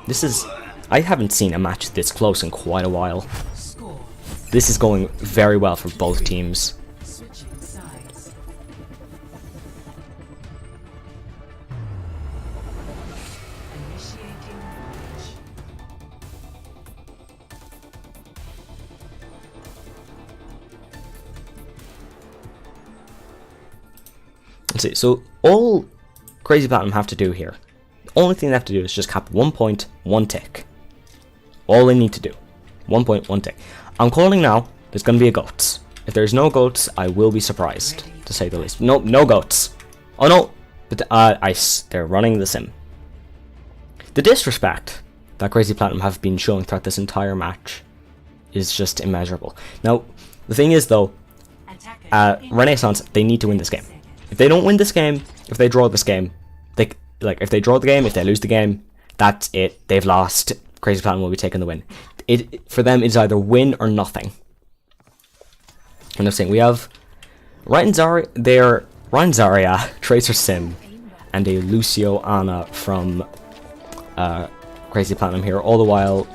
This is, I haven't seen a match this close in quite a while. This is going very well for both teams. Let's see. So all Crazy Platinum have to do here, the only thing they have to do is just cap 1 point, 1 tick. All they need to do. 1 point, 1 tick. I'm calling now. There's going to be a goats. If there's no goats, I will be surprised, to say the least. No, no goats. Oh no. But they're running the sim. The disrespect that Crazy Platinum have been showing throughout this entire match is just immeasurable. Now, the thing is though, Renaissance, they need to win this game. If they don't win this game, if they draw this game, if they draw the game, if they lose the game, that's it. They've lost. Crazy Platinum will be taking the win. For them, it's either win or nothing. And I'm saying we have Ryan Zarya, Tracer Sim, and a Lucio Ana from Crazy Platinum here. All the while,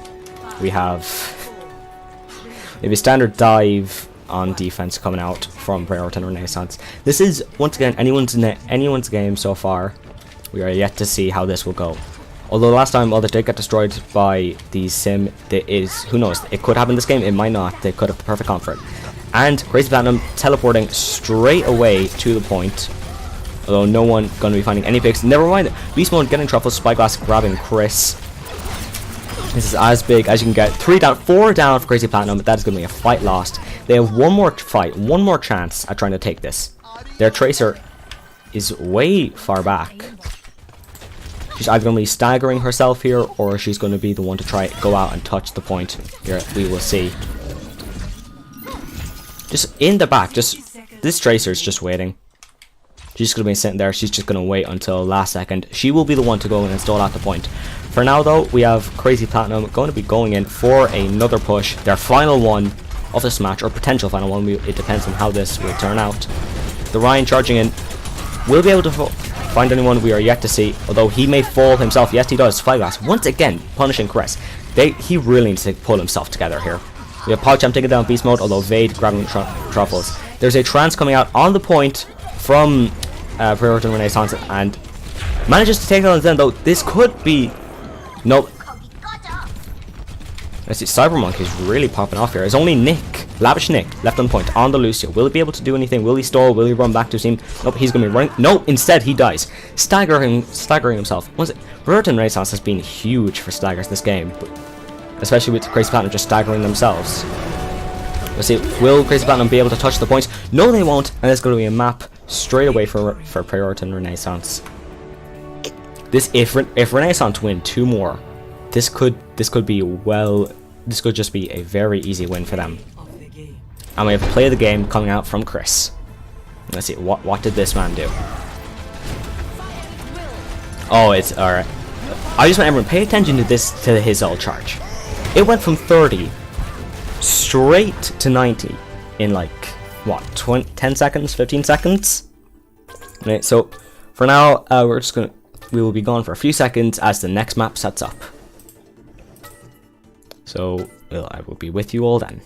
we have maybe a standard dive on defense coming out from Priority and Renaissance. This is once again anyone's game so far. We are yet to see how this will go. Although last time, they did get destroyed by the sim, who knows, it could happen this game, it might not. They could have the perfect comp for it. And Crazy Platinum teleporting straight away to the point. Although no one going to be finding any picks. Never mind. Beast Mode getting Truffle, Spyglass grabbing Chris. This is as big as you can get. 4 down for Crazy Platinum, but that is going to be a fight lost. They have one more fight, one more chance at trying to take this. Their Tracer is way far back. She's either going to be staggering herself here, or she's going to be the one to try go out and touch the point. Here, we will see. Just in the back, this Tracer is just waiting. She's going to be sitting there. She's just going to wait until last second. She will be the one to go and install at the point. For now, though, we have Crazy Platinum going to be going in for another push. Their final one of this match, or potential final one. It depends on how this will turn out. The Ryan charging in. Will be able to find anyone, we are yet to see. Although he may fall himself. Yes, he does. Spyglass once again punishing Chris. He really needs to pull himself together here. We have PogChamp taking down Beast Mode, although Vade grabbing Truffles. There's a trance coming out on the point from Priority and Renaissance, and manages to take down Zen, though this could be... Nope. Let's see, Cybermonk is really popping off here. It's only Nick, Lavish Nick, left on point on the Lucio. Will he be able to do anything? Will he stall? Will he run back to his team? Nope, he's going to be running. No, instead he dies. Staggering himself. Priority and Renaissance has been huge for staggers this game, especially with Crazy Platinum just staggering themselves. Let's see, will Crazy Platinum be able to touch the points? No, they won't, and there's going to be a map straight away for Priority and Renaissance. If Renaissance win 2 more, this could just be a very easy win for them. And we have play of the game coming out from Chris. Let's see, what did this man do? Oh, it's alright. I just want everyone pay attention to his ult charge. It went from 30 straight to 90 in like what, 10 seconds, 15 seconds. Right, so for now, we will be gone for a few seconds as the next map sets up. So I will be with you all then.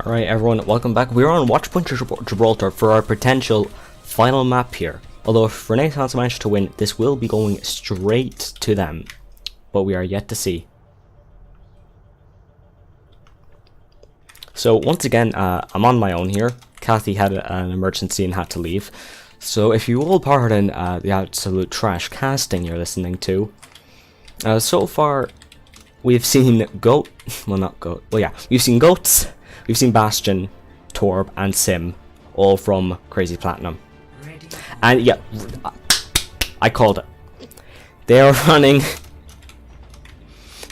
Alright everyone, welcome back. We're on Watchpoint Gibraltar for our potential final map here. Although if Renaissance manage to win, this will be going straight to them. But we are yet to see. So once again, I'm on my own here. Kathy had an emergency and had to leave. So if you will pardon the absolute trash casting you're listening to. So far, we've seen we've seen Goats, we've seen Bastion, Torb, and Sim, all from Crazy Platinum. And yeah, I called it. They are running.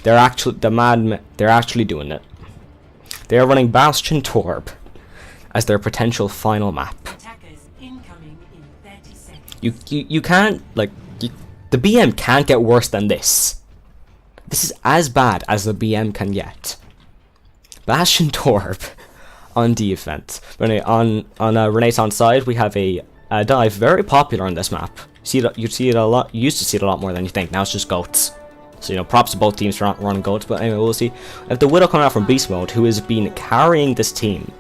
They're actually they're actually doing it. They are running Bastion Torb as their potential final map. Attackers incoming in 30 seconds. You can't the BM can't get worse than this. This is as bad as the BM can get. Bastion Torb on defense. But anyway, on a Renaissance side, we have a dive very popular on this map. You see it a lot. You used to see it a lot more than you think. Now it's just Goats. So, you know, props to both teams for running Goats. But anyway, we'll see. If the Widow coming out from Beast Mode, who has been carrying this team.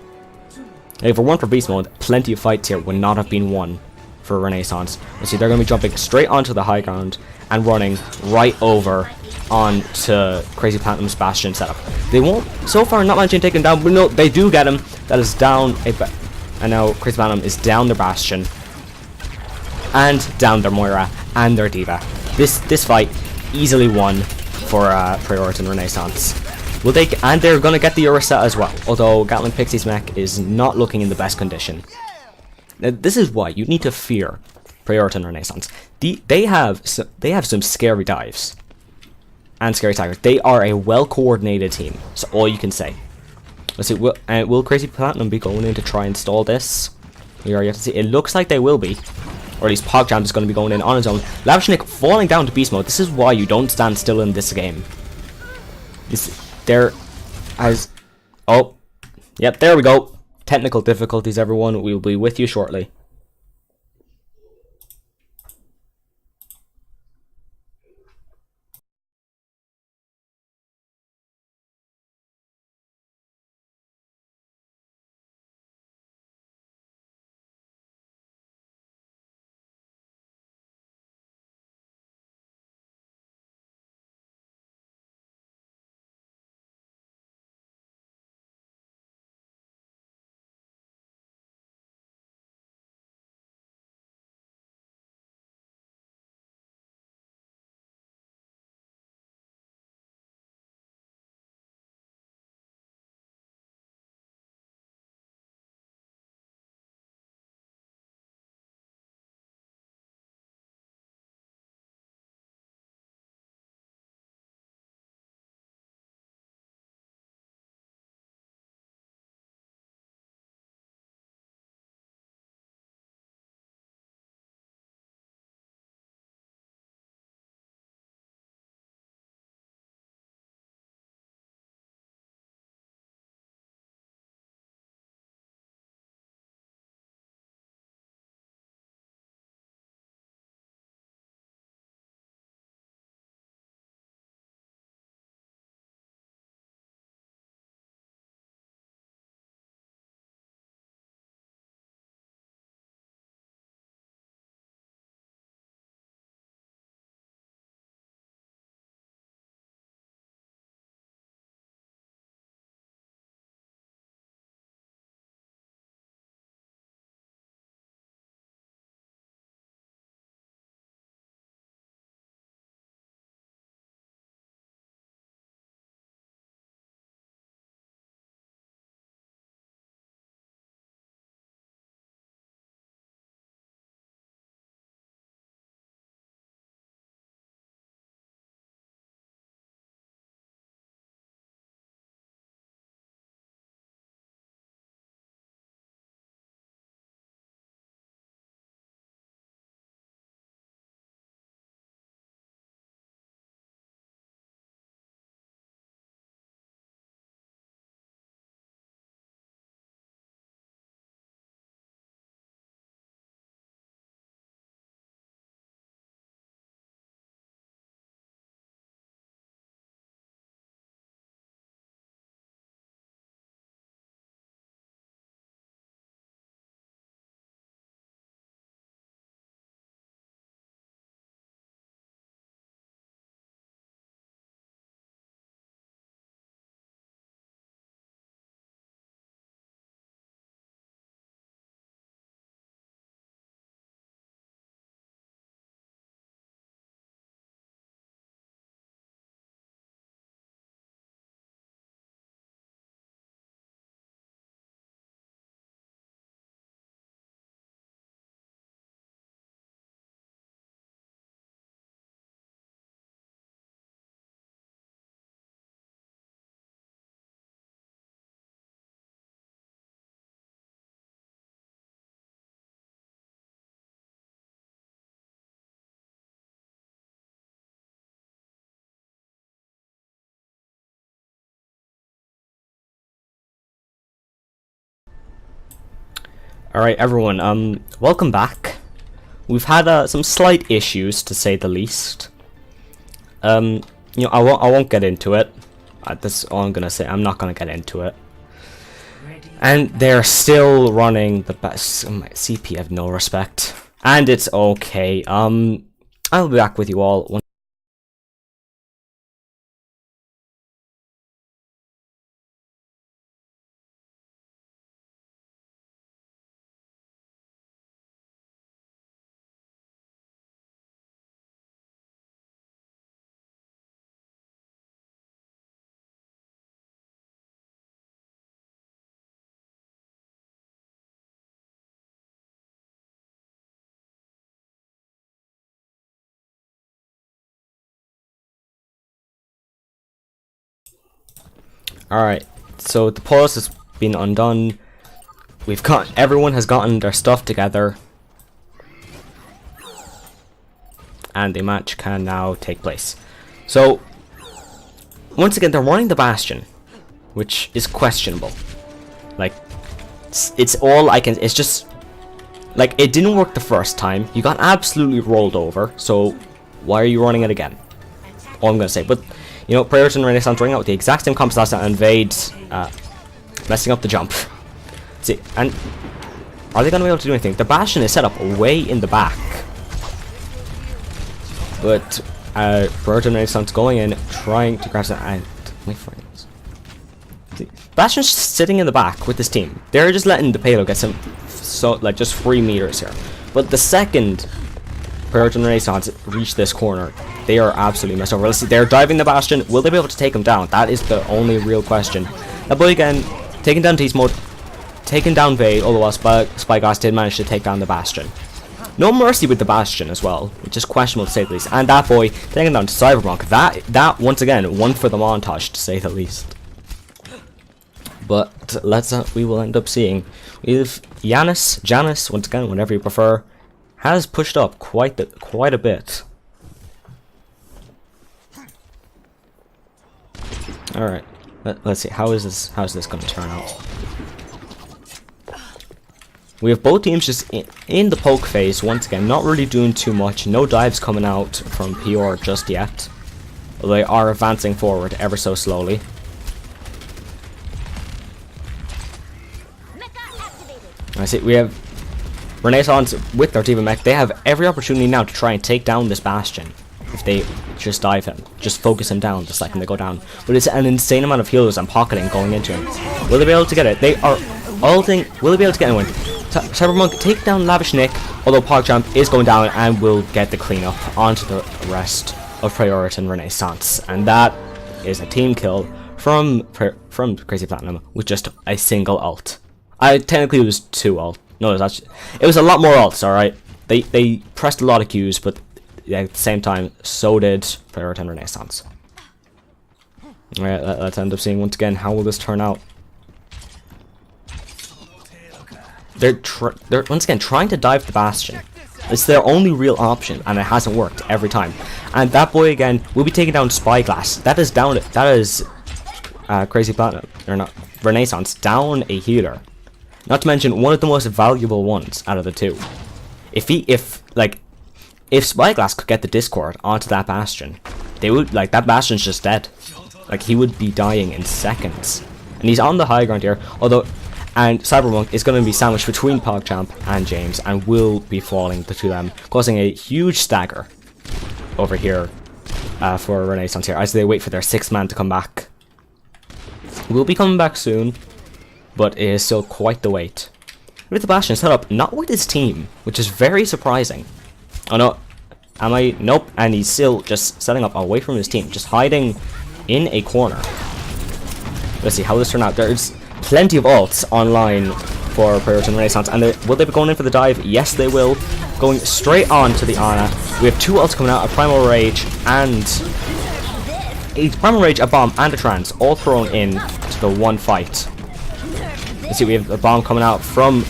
If it weren't for Beast Mode, plenty of fights here would not have been won for Renaissance. Let's see, they're going to be jumping straight onto the high ground and running right over onto Crazy Platinum's Bastion setup. They won't, so far, not managing to take him down, but no, they do get him. That is down and now Crazy Platinum is down their Bastion. And down their Moira and their Diva. This fight easily won for Priority and Renaissance. And they're gonna get the Ursa as well. Although Gatling Pixie's mech is not looking in the best condition. Now, this is why you need to fear Priority and Renaissance. They have some scary dives and scary tigers. They are a well-coordinated team. So all you can say. Let's see. Will Crazy Platinum be going in to try and stall this? We are yet to see. It looks like they will be. Or at least PogChamp is going to be going in on his own. Lavishnik falling down to Beast Mode. This is why you don't stand still in this game. Yep, there we go. Technical difficulties, everyone. We will be with you shortly. Alright, everyone, welcome back. We've had some slight issues, to say the least. You know, I won't get into it. That's all I'm gonna say. I'm not gonna get into it. And they're still running the best. My CP have no respect. And it's okay. I'll be back with you all. Alright, so the pause has been undone. Everyone has gotten their stuff together. And the match can now take place. So, once again, they're running the Bastion, which is questionable. Like, it's all I can, it's just, like, it didn't work the first time. You got absolutely rolled over, so why are you running it again? All I'm gonna say, but you know, Prayer and Renaissance running out with the exact same comps last time and Vade messing up the jump. See, and are they going to be able to do anything? The Bastion is set up way in the back. But Prayer and Renaissance going in, trying to grab that. And wait for it. See, Bastion's just sitting in the back with his team. They're just letting the payload get some, so like just 3 meters here. But the second Prayer and Renaissance reach this corner, they are absolutely messed over. Let's see, they're diving the Bastion. Will they be able to take him down? That is the only real question. That boy again, taking down Tease Mode, taking down Vade, although Spyglass did manage to take down the Bastion. No mercy with the Bastion as well, which is questionable to say the least. And that boy taking down Cyberpunk. That once again, one for the montage to say the least. But we will end up seeing if Janus, once again, whatever you prefer, has pushed up quite a bit. Alright, let's see, how's this going to turn out? We have both teams just in the poke phase once again, not really doing too much, no dives coming out from PR just yet. They are advancing forward ever so slowly. I see, we have Renaissance with their Diva Mech. They have every opportunity now to try and take down this Bastion. If they just dive him, just focus him down the second they go down. But it's an insane amount of healers and pocketing going into him. Will they be able to get it? They are ulting. Will they be able to get anyone? Cyberpunk take down Lavish Nick, although PogChamp is going down and will get the cleanup onto the rest of Priority and Renaissance. And that is a team kill from Crazy Platinum with just a single ult. Technically it was 2 ult. No, it was a lot more ults, alright? They pressed a lot of Qs, but at the same time, so did Priority and Renaissance. Alright, let's end up seeing once again, how will this turn out? They're once again trying to dive the Bastion. It's their only real option, and it hasn't worked every time. And that boy again will be taking down Spyglass. That is Crazy Platinum, or not, Renaissance, down a healer. Not to mention one of the most valuable ones out of the two. If Spyglass could get the Discord onto that Bastion, they would, like, that Bastion's just dead. Like, he would be dying in seconds. And he's on the high ground here, and Cyberpunk is going to be sandwiched between PogChamp and James, and will be falling the two of them, causing a huge stagger over here for Renaissance here, as they wait for their 6th man to come back. We'll be coming back soon, but it is still quite the wait. With the Bastion set up, not with his team, which is very surprising. Oh no, nope, and he's still just setting up away from his team, just hiding in a corner. Let's see how this turns out. There's plenty of ults online for Priority and Renaissance, and will they be going in for the dive? Yes, they will. Going straight on to the Ana. We have 2 ults coming out, a Primal Rage and a bomb and a trance, all thrown in to the one fight. Let's see, we have a bomb coming out from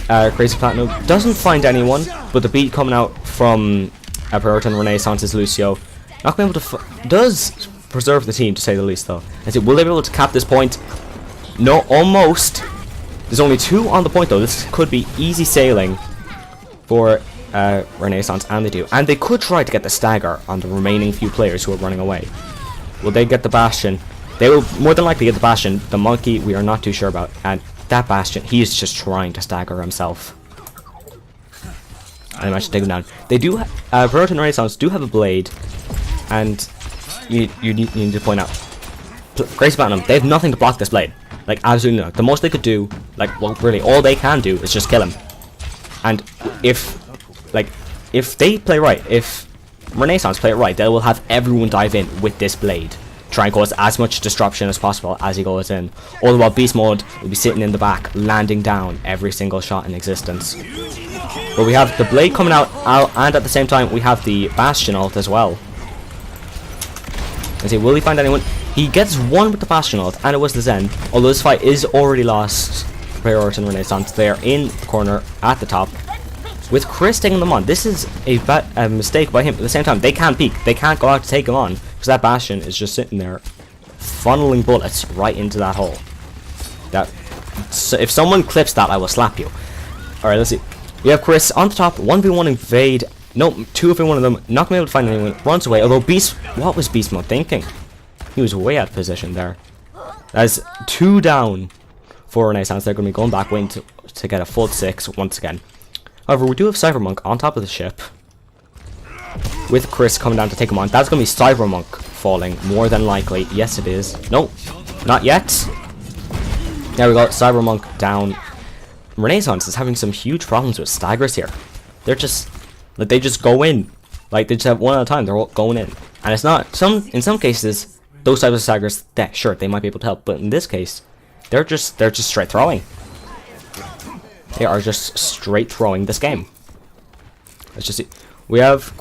Crazy Platinum. Doesn't find anyone, but the beat coming out from Priority and Renaissance's Lucio. Not being able to does preserve the team, to say the least, though. Let's see, will they be able to cap this point? No, almost. There's only 2 on the point though. This could be easy sailing for Renaissance, and they do. And they could try to get the stagger on the remaining few players who are running away. Will they get the Bastion? They will more than likely get the Bastion. The Monkey, we are not too sure about. And that Bastion, he is just trying to stagger himself. I managed to take him down. They do, Verot and Renaissance do have a blade. And you need to point out, Crazy Platinum, they have nothing to block this blade. Like, absolutely not. The most they could do, like, well, really, all they can do is just kill him. And if they play right, if Renaissance play it right, they will have everyone dive in with this blade. Try and cause as much disruption as possible as he goes in. All the while Beast Mode will be sitting in the back, landing down every single shot in existence. But we have the blade coming out, and at the same time we have the Bastion ult as well. Let's see, will he find anyone? He gets one with the Bastion ult, and it was the Zen. Although this fight is already lost for Priority and Renaissance. They are in the corner at the top, with Chris taking them on. This is a mistake by him. At the same time, they can't peek. They can't go out to take him on, because that Bastion is just sitting there, funneling bullets right into that hole. So if someone clips that, I will slap you. Alright, let's see. We have Chris on the top, 1v1 invade. No, 2v1 of them, not going to be able to find anyone, runs away. Although what was Beast Mode thinking? He was way out of position there. That's 2 down for Renaissance. They're going to be going back, waiting to get a full 6 once again. However, we do have Cybermonk on top of the ship, with Chris coming down to take him on. That's going to be Cybermonk falling, more than likely. Yes, it is. No, not yet. There we go, Cybermonk down. Renaissance is having some huge problems with staggers here. They're just, like, they just go in. Like, they just have one at a time, they're all going in. And it's not, in some cases, those types of staggers, sure, they might be able to help, but in this case, they're just straight throwing. They are just straight throwing this game. Let's just see. We have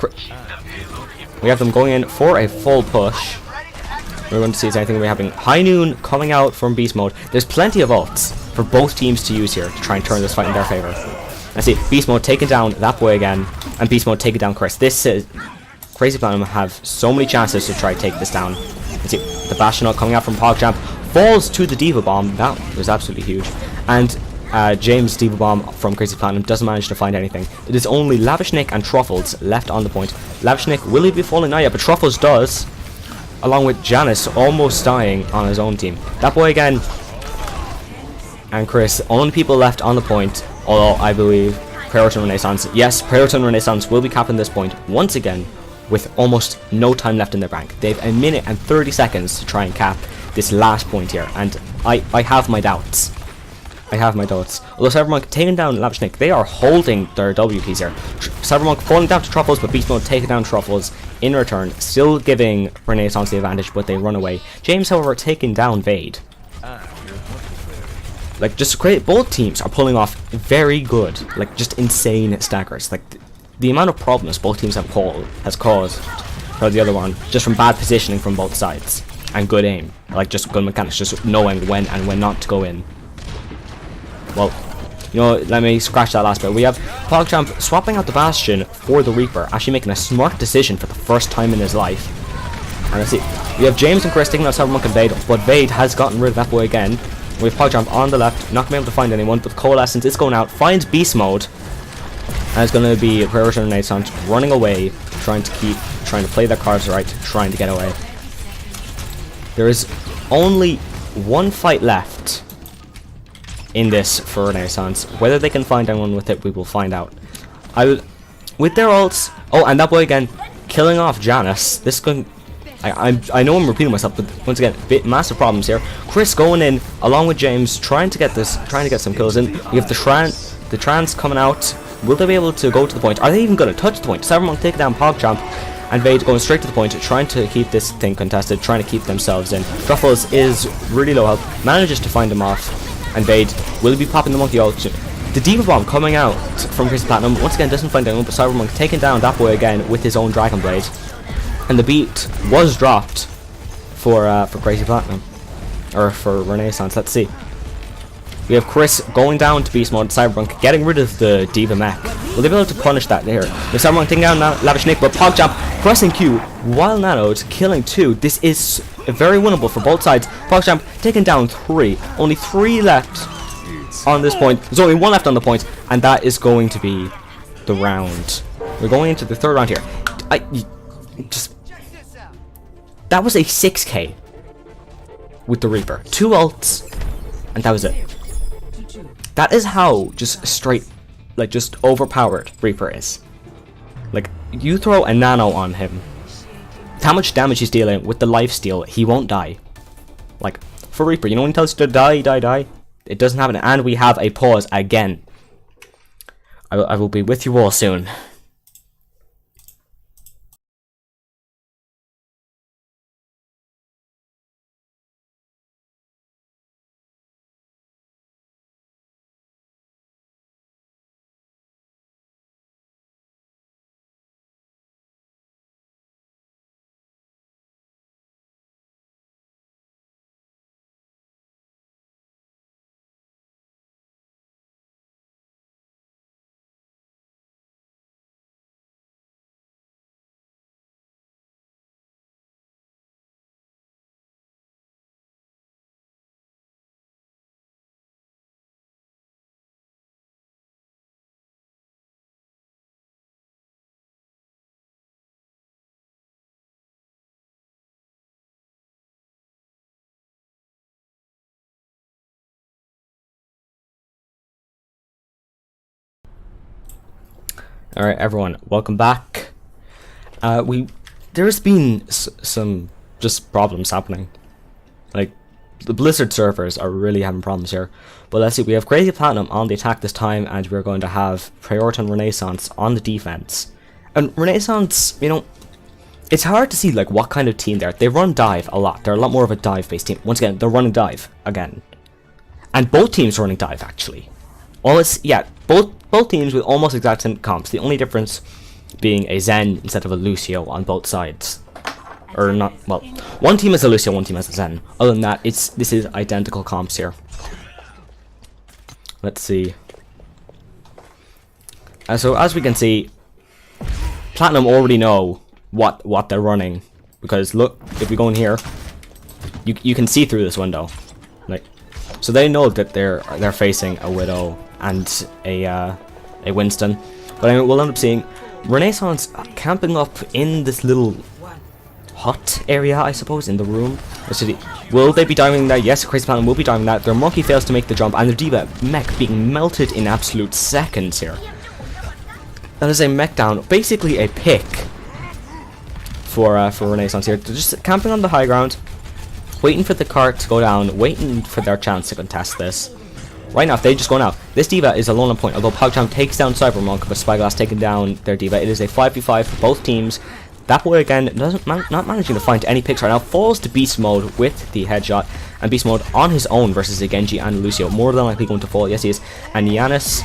them going in for a full push. We're going to see if anything will be happening. High Noon coming out from Beast Mode. There's plenty of ults for both teams to use here to try and turn this fight in their favor. Let's see. Beast Mode taking down that boy again, and Beast Mode taking down Chris. This is Crazy Platinum have so many chances to try to take this down. Let's see. The Bastion ult coming out from PogChamp falls to the Diva Bomb. That was absolutely huge. And James Diva Bomb from Crazy Platinum doesn't manage to find anything. It is only Lavish Nick and Truffles left on the point. Lavish Nick, will he be falling now yet? But Truffles does, along with Janice almost dying on his own team. That boy again, and Chris, only people left on the point, although I believe Priority and Renaissance. Yes, Priority and Renaissance will be capping this point once again with almost no time left in their bank. They have 1 minute and 30 seconds to try and cap this last point here, and I have my doubts. I have my doubts. Although Cybermonk taking down Lavish Nick, they are holding their W keys here. Cybermonk falling down to Truffles, but Beast Mode taking down Truffles in return, still giving Renaissance the advantage, but they run away. James, however, taking down Vade. Like, just great. Both teams are pulling off very good, like, just insane staggers. Like, the amount of problems both teams has caused for the other one, just from bad positioning from both sides, and good aim. Like, just good mechanics, just knowing when and when not to go in. Well, you know, let me scratch that last bit. We have PogChamp swapping out the Bastion for the Reaper, actually making a smart decision for the first time in his life. And let's see, we have James and Chris taking out Cybermonk and Vade, but Vade has gotten rid of that boy again. We have PogChamp on the left, not going to be able to find anyone, but Coalescence is going out, finds Beast Mode, and it's going to be Priority and Renaissance running away, trying to play their cards right, trying to get away. There is only one fight left in this for Renaissance. Whether they can find anyone with it, we will find out. With their ults. Oh, and that boy again, killing off Janice. This going. I know I'm repeating myself, but once again, massive problems here. Chris going in along with James, trying to get some kills in. We have the trans coming out. Will they be able to go to the point? Are they even going to touch the point? Cybermonk taking down PogChamp, and Vade going straight to the point, trying to keep this thing contested, trying to keep themselves in. Truffles is really low health, manages to find him off, and Vade will be popping the monkey ult. The Diva Bomb coming out from Crazy Platinum once again doesn't find anyone, but Cybermonk taking down that boy again with his own Dragon Blade, and the beat was dropped for Crazy Platinum, or for Renaissance. Let's see. We have Chris going down to Beast Mode, Cybermonk getting rid of the Diva mech. Will they be able to punish that here? With Cybermonk taking down Lavish Nick, but PogChamp pressing Q while nanoed, killing 2. This is very winnable for both sides. PogChamp taking down 3. Only 3 left on this point. There's only one left on the point, and that is going to be the round. We're going into the third round here. That was a 6k with the Reaper. 2 ults, and that was it. That is how just straight, like, just overpowered Reaper is. Like, you throw a nano on him, how much damage he's dealing with the lifesteal, he won't die. Like, for Reaper, you know when he tells you to die, die, die? It doesn't happen, and we have a pause again. I will be with you all soon. Alright everyone, welcome back. There's been some just problems happening. Like, the Blizzard servers are really having problems here. But let's see, we have Crazy Platinum on the attack this time, and we're going to have Priority and Renaissance on the defense. And Renaissance, you know, it's hard to see like what kind of team they are. They run dive a lot. They're a lot more of a dive based team. Once again, they're running dive again. And both teams are running dive actually. Both teams with almost exact same comps. The only difference being a Zen instead of a Lucio on both sides. Or not, well, one team has a Lucio, one team has a Zen. Other than that, this is identical comps here. Let's see. So as we can see, Platinum already know what they're running, because look, if we go in here, you can see through this window, like, so they know that they're facing a Widow and a Winston. But I mean, we'll end up seeing Renaissance camping up in this little hut area, I suppose, in the room. Will they be diving that? Yes, Crazy Platinum will be diving that. Their monkey fails to make the jump, and their D.Va mech being melted in absolute seconds here. That is a mech down, basically a pick for Renaissance here. They're just camping on the high ground, waiting for the cart to go down, waiting for their chance to contest this. Right now, if they just go now, this D.Va is alone on point, although PogChamp takes down Cybermonk, but Spyglass taking down their D.Va. It is a 5v5 for both teams. That boy again not managing to find any picks right now, falls to beast mode with the headshot, and beast mode on his own versus a Genji and Lucio, more than likely going to fall. Yes, he is. And Giannis,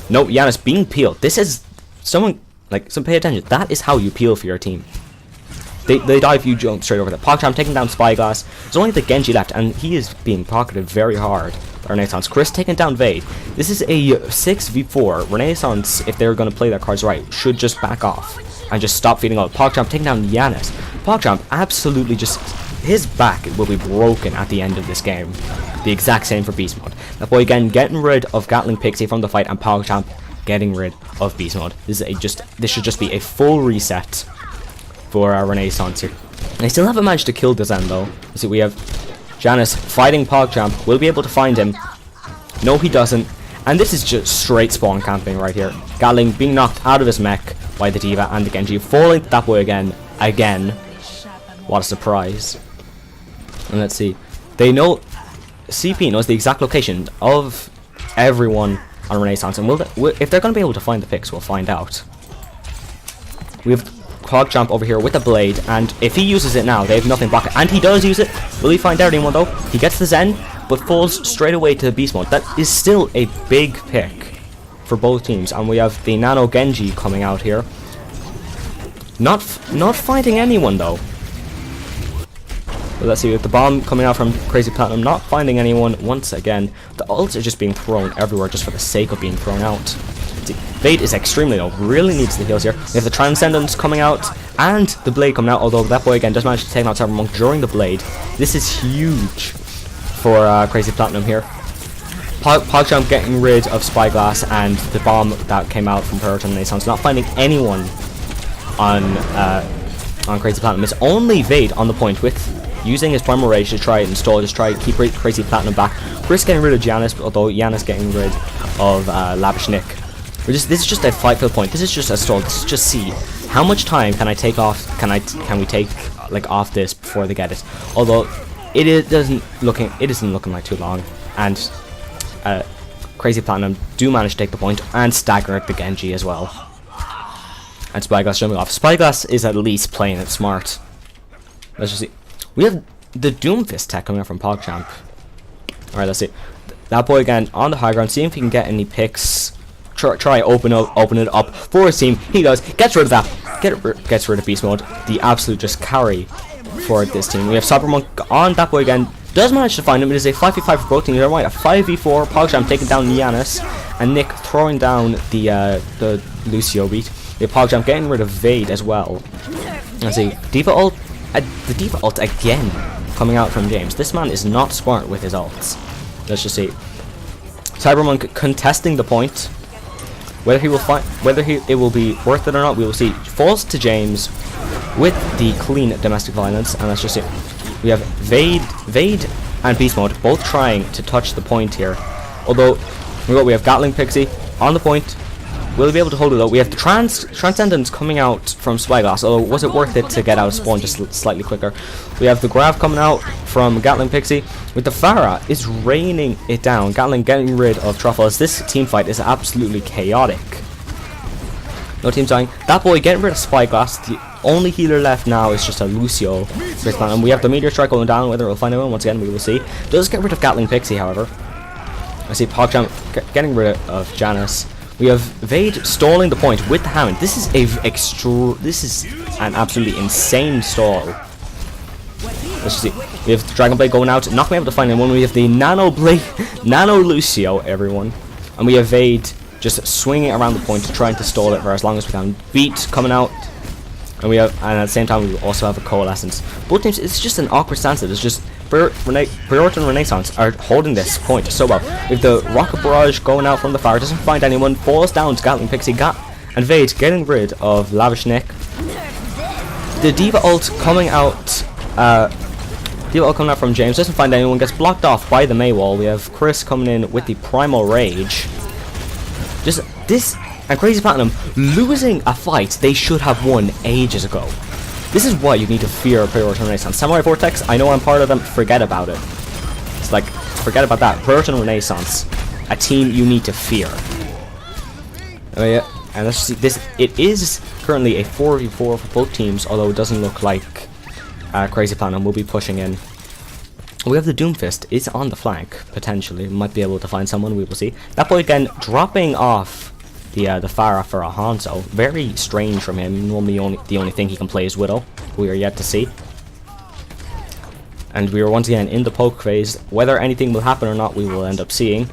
no, Giannis being peeled. This is someone, like, so pay attention. That is how you peel for your team. They dive, you jump straight over there. PogChamp taking down Spyglass. There's only the Genji left, and he is being pocketed very hard by Renaissance. Chris taking down Vade. This is a 6v4. Renaissance, if they're going to play their cards right, should just back off and just stop feeding out. PogChamp taking down Giannis. PogChamp absolutely just, his back will be broken at the end of this game. The exact same for Beast Mode. That boy again getting rid of Gatling Pixie from the fight, and PogChamp getting rid of Beast Mode. This should just be a full reset for our Renaissance here. They still haven't managed to kill the Zen though. See, we have Janice fighting PogChamp. Will be able to find him. No, he doesn't. And this is just straight spawn camping right here. Gatling being knocked out of his mech by the D.Va and the Genji, falling that way again. What a surprise. And let's see. They know, CP knows the exact location of everyone on Renaissance, and if they're going to be able to find the picks, we'll find out. We have PogChamp over here with the blade, and if he uses it now, they have nothing blocked, and he does use it. Will he find out anyone though? He gets the Zen, but falls straight away to the Beast Mode. That is still a big pick for both teams, and we have the Nano Genji coming out here. Not finding anyone though. But let's see, with the bomb coming out from Crazy Platinum, not finding anyone once again. The ults are just being thrown everywhere just for the sake of being thrown out. See, Vade is extremely low, really needs the heals here. We have the Transcendence coming out, and the Blade coming out, although that boy again does manage to take out Cybermonk during the Blade. This is huge for Crazy Platinum here. PogChamp getting rid of Spyglass and the bomb that came out from Peroton Renaissance, not finding anyone on Crazy Platinum. It's only Vade on the point with using his Primal Rage to try and install, just try to keep Crazy Platinum back. Chris getting rid of Giannis, although Giannis getting rid of Lavish Nick. This is just a fight for the point. This is just a stall. This is just see how much time can I take off. Can we take like off this before they get it? Although it isn't looking like too long, and Crazy Platinum do manage to take the point and stagger the Genji as well. And Spyglass jumping off. Spyglass is at least playing it smart. Let's just see. We have the Doomfist tech coming out from PogChamp. Alright, let's see. That boy again on the high ground, see if he can get any picks. Try open it up for his team. He does. Gets rid of that. Gets rid of Beast Mode. The absolute just carry for this team. We have Cybermonk on that boy again. Does manage to find him. It is a 5v5 for both teams. They're right. A 5v4. PogChamp taking down Giannis, and Nick throwing down the Lucio beat. We have PogChamp getting rid of Vade as well. Let's see. Diva ult. The Diva ult again coming out from James. This man is not smart with his ults. Let's just see. Cybermonk contesting the point. Whether it will be worth it or not, we will see. Falls to James with the clean domestic violence, and let's just see. We have Vade and Beast Mode both trying to touch the point here. Although we have Gatling Pixie on the point. Will he be able to hold it though? We have the Transcendence coming out from Spyglass, although was it worth it to get out of spawn just slightly quicker? We have the Grav coming out from Gatling Pixie. With the Pharah is raining it down. Gatling getting rid of Truffles. This team fight is absolutely chaotic. No team dying. That boy getting rid of Spyglass. The only healer left now is just a Lucio. And we have the Meteor Strike going down. Whether we'll find anyone, once again we will see. Does get rid of Gatling Pixie, however. I see PogChamp getting rid of Janice. We have Vade stalling the point with the Hammond. This is an absolutely insane stall. Let's see. We have the Dragon Blade going out, not being able to find anyone. We have the Nano Lucio, everyone, and we have Vade just swinging around the point, trying to stall it for as long as we can. Beat coming out, and at the same time we also have a Coalescence. Both teams, it's just an awkward stance. It's just Peroton Renaissance are holding this point so well. With the Rocket Barrage going out from the fire, doesn't find anyone, falls down to Gatling Pixie, and Vade getting rid of Lavish Nick. The Diva ult coming out from James, doesn't find anyone, gets blocked off by the Mei wall. We have Chris coming in with the Primal Rage. Just this, and Crazy Platinum losing a fight they should have won ages ago. This is why you need to fear Peroton Renaissance. Samurai Vortex, I know I'm part of them, forget about it. It's like, forget about that. Peroton Renaissance, a team you need to fear. Oh yeah, and let's see, it is currently a 4v4 for both teams, although it doesn't look like Crazy Platinum will be pushing in. We have the Doomfist, it's on the flank, potentially. Might be able to find someone, we will see. That boy again, dropping off the Pharah for a Hanzo. Very strange from him. Normally the only thing he can play is Widow. We are yet to see. And we are once again in the poke phase. Whether anything will happen or not, we will end up seeing.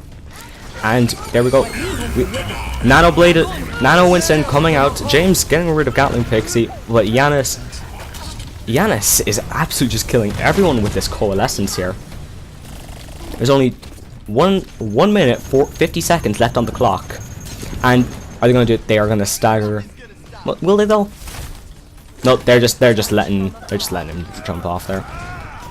And there we go. Nano Winston coming out. James getting rid of Gatling Pixie. But Giannis is absolutely just killing everyone with this Coalescence here. There's only 1 minute 50 seconds left on the clock. And are they going to do it? They are going to stagger. Will they though? No, they're just letting him jump off there.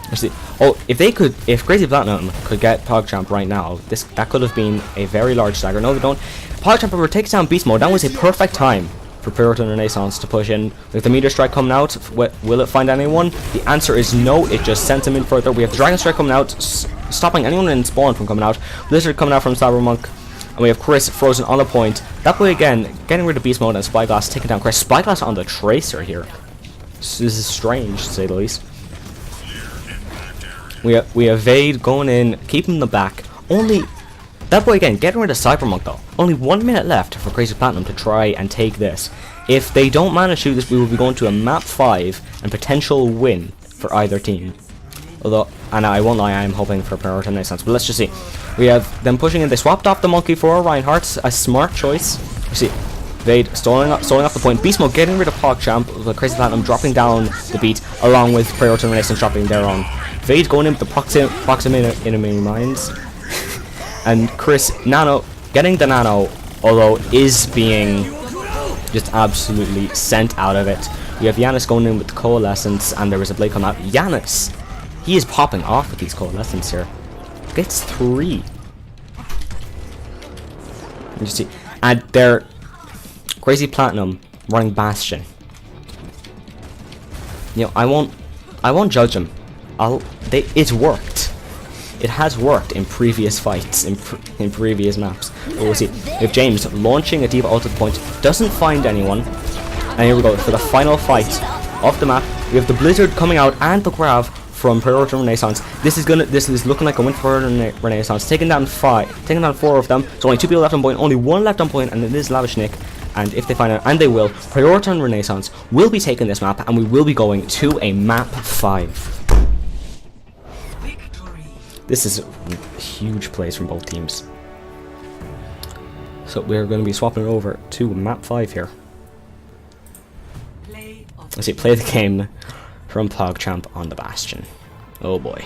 Let's see. Oh, if Crazy Platinum could get PogChamp right now, that could have been a very large stagger. No, they don't. PogChamp however takes down Beast Mode. That was a perfect time for Peroton Renaissance to push in. With the Meteor Strike coming out, will it find anyone? The answer is no. It just sends him in further. We have the Dragon Strike coming out, stopping anyone in spawn from coming out. Blizzard coming out from Cybermonk. And we have Chris frozen on the point. That way again, getting rid of Beast Mode, and Spyglass taking down Chris. Spyglass on the Tracer here. This is strange, to say the least. We have Vade going in, keeping them back. That boy again, getting rid of Cybermonk though. Only 1 minute left for Crazy Platinum to try and take this. If they don't manage to do this, we will be going to a map 5 and potential win for either team. Although, and I won't lie, I am hoping for Peroton Renaissance. But let's just see. We have them pushing in. They swapped off the Monkey for a Reinhardt. A smart choice. You see, Vade stalling off the point. Beast Mode getting rid of PogChamp. With Crazy Platinum dropping down the beat, along with Peroton Renaissance dropping their own. Vade going in with the proximity mines. And Chris, Nano, getting the Nano, although is being just absolutely sent out of it. We have Giannis going in with the Coalescence, and there was a Blade coming out. Giannis, he is popping off with these Coalescence here. Gets 3. You see, and they're Crazy Platinum running Bastion. You know, I won't judge him. It's worked. It has worked in previous fights, in previous maps. But we'll see. If James launching a D.Va ult at the point doesn't find anyone, and here we go for the final fight of the map. We have the Blizzard coming out and the grab from Priority Renaissance. This is looking like a win for Renaissance. Taking down 4 of them. There's only 2 people left on point, only 1 left on point, and it is Lavishnik. And if they find out, and they will, Priority Renaissance will be taking this map, and we will be going to a map 5. This is huge plays from both teams. So we're going to be swapping it over to map 5 here. Let's see, play the game from PogChamp on the Bastion. Oh boy.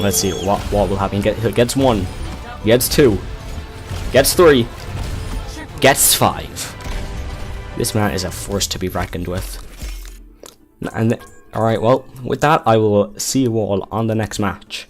Let's see what will happen. He gets 1, gets 2, gets 3, gets 5. This man is a force to be reckoned with. And alright, well, with that, I will see you all on the next match.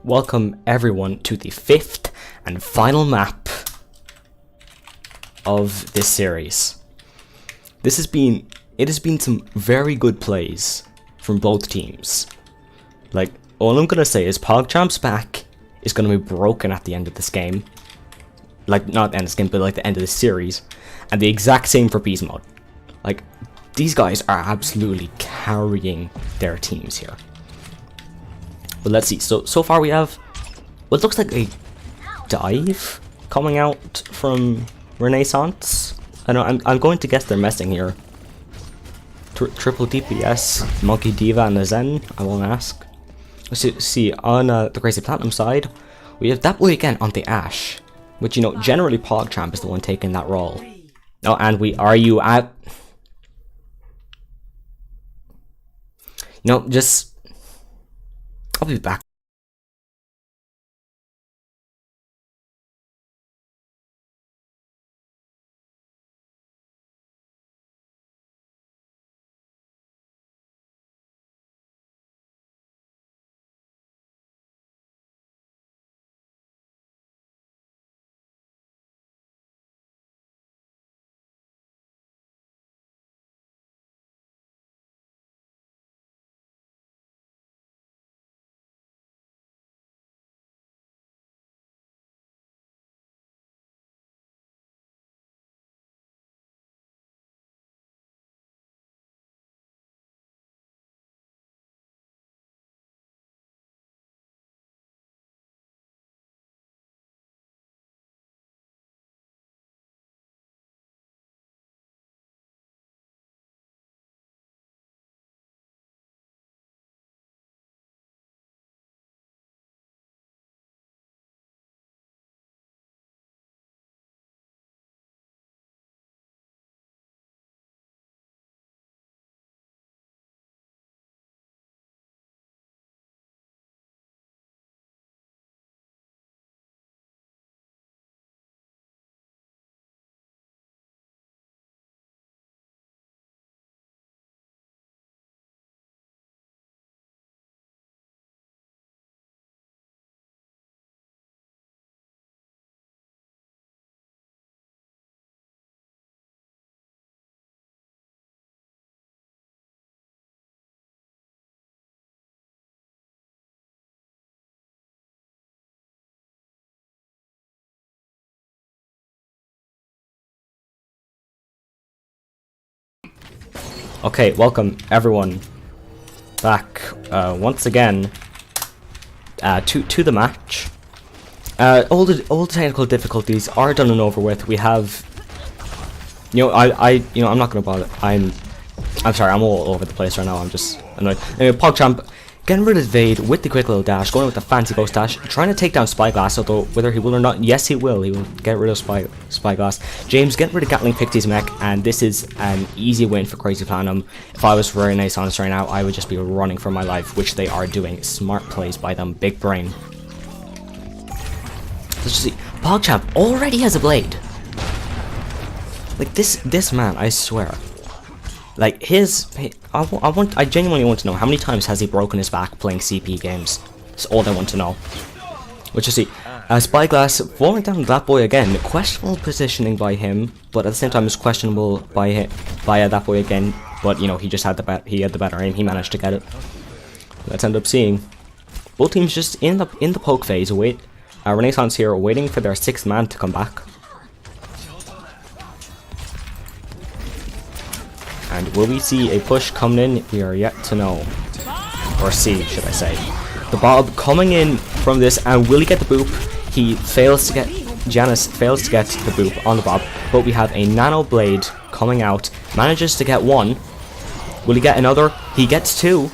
welcome everyone to the 5th and final map of this series. It has been some very good plays from both teams. Like, all I'm gonna say is PogChamp's back is gonna be broken at the end of this game. Like, not the end of this game, but like the end of this series. And the exact same for Beast Mode. Like, these guys are absolutely carrying their teams here. But let's see. So far we have what looks like a dive coming out from Renaissance. I know I'm going to guess they're messing here. Triple DPS, Monkey Diva, and a Zen. I won't ask. Let's see on the Crazy Platinum side, we have that boy again on the Ash, which, you know, generally PogChamp is the one taking that role. Oh, and are you at? You know, just I'll be back. Okay, welcome everyone back once again to the match. All the technical difficulties are done and over with. We have, you know, I'm not gonna bother. I'm sorry, I'm all over the place right now. I'm just annoyed. Anyway, PogChamp getting rid of Vade with the quick little dash, going with the fancy ghost dash, trying to take down Spyglass, although whether he will or not, yes he will. He will get rid of Spyglass. James getting rid of Gatling Pixie's mech, and this is an easy win for Crazy Platinum. If I was Renaissance right now, I would just be running for my life, which they are doing. Smart plays by them, big brain. Let's just see. PogChamp already has a blade. Like this man, I swear. Like I genuinely want to know how many times has he broken his back playing CP games. That's all I want to know. Which you see, Spyglass falling down that boy again. Questionable positioning by him, but at the same time it's questionable by that boy again. But you know, he just had the better aim. He managed to get it. Let's end up seeing both teams just in the poke phase. Renaissance here waiting for their 6th man to come back. And will we see a push coming in? We are yet to know. Or see, should I say. The Bob coming in from this, and will he get the boop? He fails to get... Janus fails to get the boop on the Bob, but we have a Nano Blade coming out. Manages to get one. Will he get another? He gets two.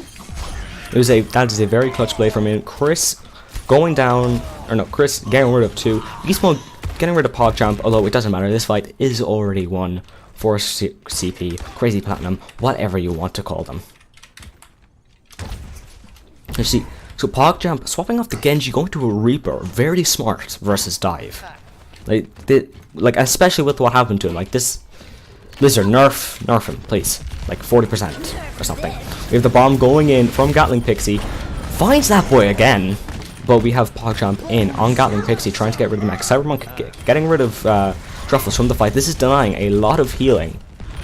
That is a very clutch play from him. Chris going down... Or no, Chris getting rid of two. Beast Mode getting rid of PogChamp, although it doesn't matter. This fight is already won for CP, Crazy Platinum, whatever you want to call them. You see, so PogChamp swapping off the Genji, going to a Reaper, very smart versus dive. Like especially with what happened to him, like this. Blizzard, nerf him, please. Like 40% or something. We have the bomb going in from Gatling Pixie, finds that boy again. but we have PogChamp in on Gatling Pixie trying to get rid of Mech. Cybermonk getting rid of Truffles from the fight. This is denying a lot of healing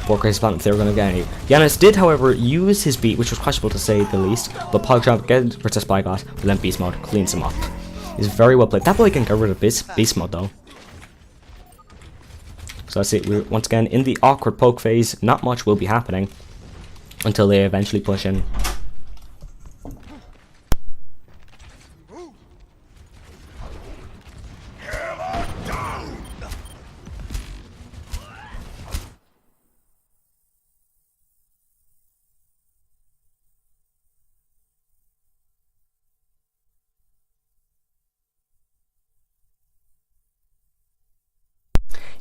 for Crazy Platinum if they were going to get any. Giannis did, however, use his beat, which was questionable to say the least, but PogChamp gets rid of Spyglass, but then Beast Mode cleans him up. He's very well played. That boy can get rid of Beast Mode though. So let's see, we're once again in the awkward poke phase. Not much will be happening until they eventually push in.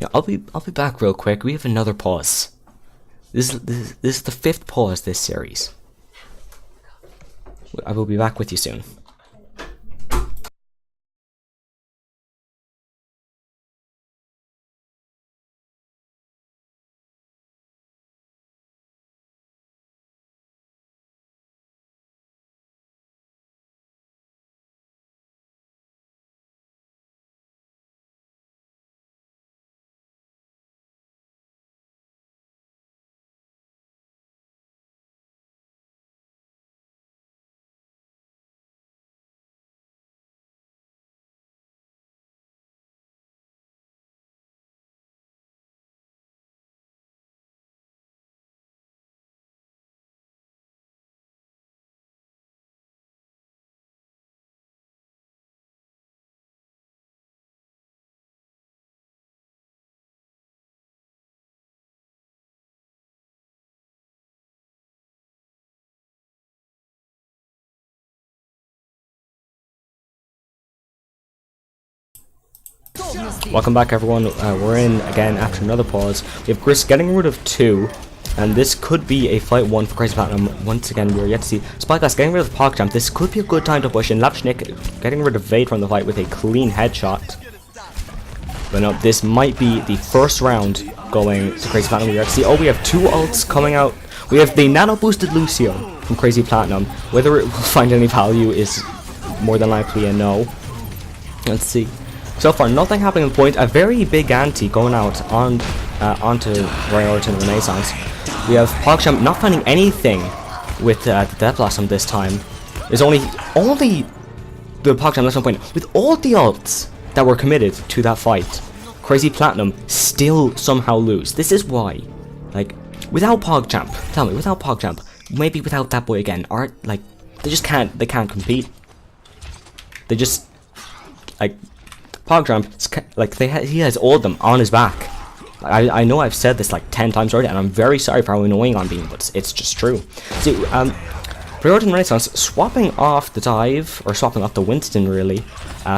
Yeah, I'll be back real quick. We have another pause. This is the 5th pause this series. I will be back with you soon. Welcome back, everyone. We're in again after another pause. We have Chris getting rid of 2, and this could be a fight 1 for Crazy Platinum. Once again, we're yet to see Spyglass getting rid of PogChamp. This could be a good time to push in. Lapchnik getting rid of Vade from the fight with a clean headshot. But no, this might be the first round going to Crazy Platinum. We're yet to see. Oh, we have 2 ults coming out. We have the nano boosted Lucio from Crazy Platinum. Whether it will find any value is more than likely a no. Let's see. So far, nothing happening on point. A very big ante going out on onto Royalton Renaissance. We have PogChamp not finding anything with the Death Blossom this time. There's only the PogChamp left on point. With all the ults that were committed to that fight, Crazy Platinum still somehow lose. This is why, like, without PogChamp, tell me, without PogChamp, maybe without that boy again, like, they can't compete. They just, like, PogChamp, like, he has all of them on his back. I know I've said this like 10 times already, and I'm very sorry for how annoying I'm being, but it's just true. See, Priority Renaissance swapping off the dive, or swapping off the Winston really,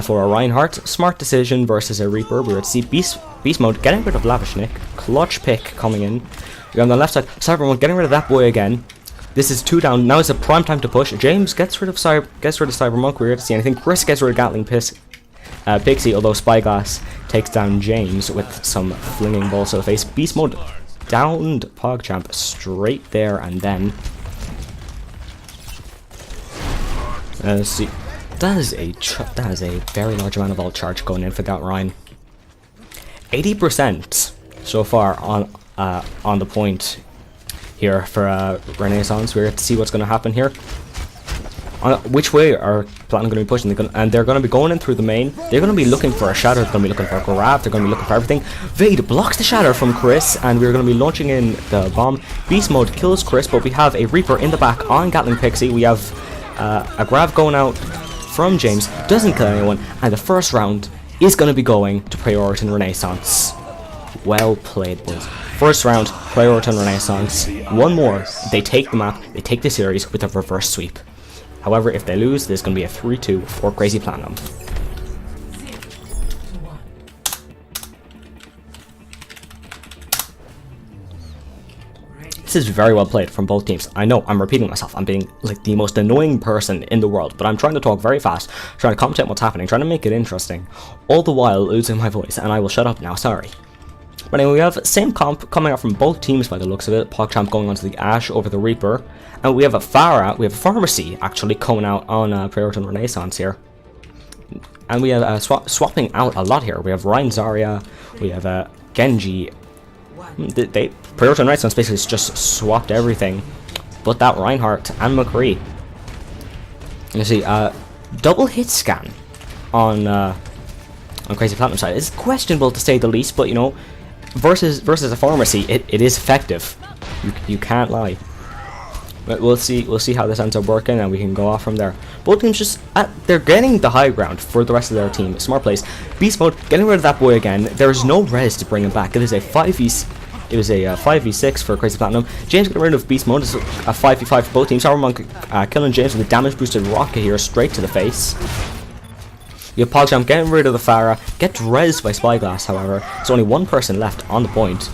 for a Reinhardt. Smart decision versus a Reaper. We were to see Beast Mode getting rid of Lavishnik. Clutch pick coming in. We're on the left side, Cybermonk getting rid of that boy again. This is 2 down. Now it's a prime time to push. James gets rid of Cybermonk. We're here to see anything. Chris gets rid of Gatling Pixie, although Spyglass takes down James with some flinging balls to the face. Beast Mode downed PogChamp straight there and then. Let's see. That is a very large amount of ult charge going in for that Ryan. 80% so far on the point here for Renaissance. We're going to see what's going to happen here. Which way are Platinum going to be pushing? They're going to be going in through the main. They're going to be looking for a shatter. They're going to be looking for a grab. They're going to be looking for everything. Vade blocks the shatter from Chris, and we're going to be launching in the bomb. Beast Mode kills Chris, but we have a Reaper in the back on Gatling Pixie. We have a grab going out from James. Doesn't kill anyone, and the first round is going to be going to Priority Renaissance. Well played, boys. First round, Priority Renaissance. One more. They take the map. They take the series with a reverse sweep. However, if they lose, there's going to be a 3-2 for Crazy Platinum. This is very well played from both teams. I know, I'm repeating myself. I'm being like the most annoying person in the world, but I'm trying to talk very fast, trying to commentate what's happening, trying to make it interesting, all the while losing my voice, and I will shut up now, sorry. But anyway, we have same comp coming out from both teams by the looks of it. PogChamp going onto the Ashe over the Reaper. And we have a Pharmacy actually coming out on Priority Renaissance here. And we have swapping out a lot here. We have Rein Zarya, we have Genji. Priority and Renaissance basically just swapped everything, but that Reinhardt and McCree. You see, double hit scan on Crazy Platinum side is questionable to say the least, but you know, versus a pharmacy, it is effective. You can't lie. But we'll see how this ends up working, and we can go off from there. Both teams just they're getting the high ground for the rest of their team. Smart plays. Beast mode, getting rid of that boy again. There's no res to bring him back. It is a 5v6 for Crazy Platinum. James getting rid of Beast mode. It's a 5v5 for both teams. Monk killing James with a damage boosted rocket here straight to the face. You have PogChamp getting rid of the Pharah. Get res by Spyglass, however. There's only one person left on the point.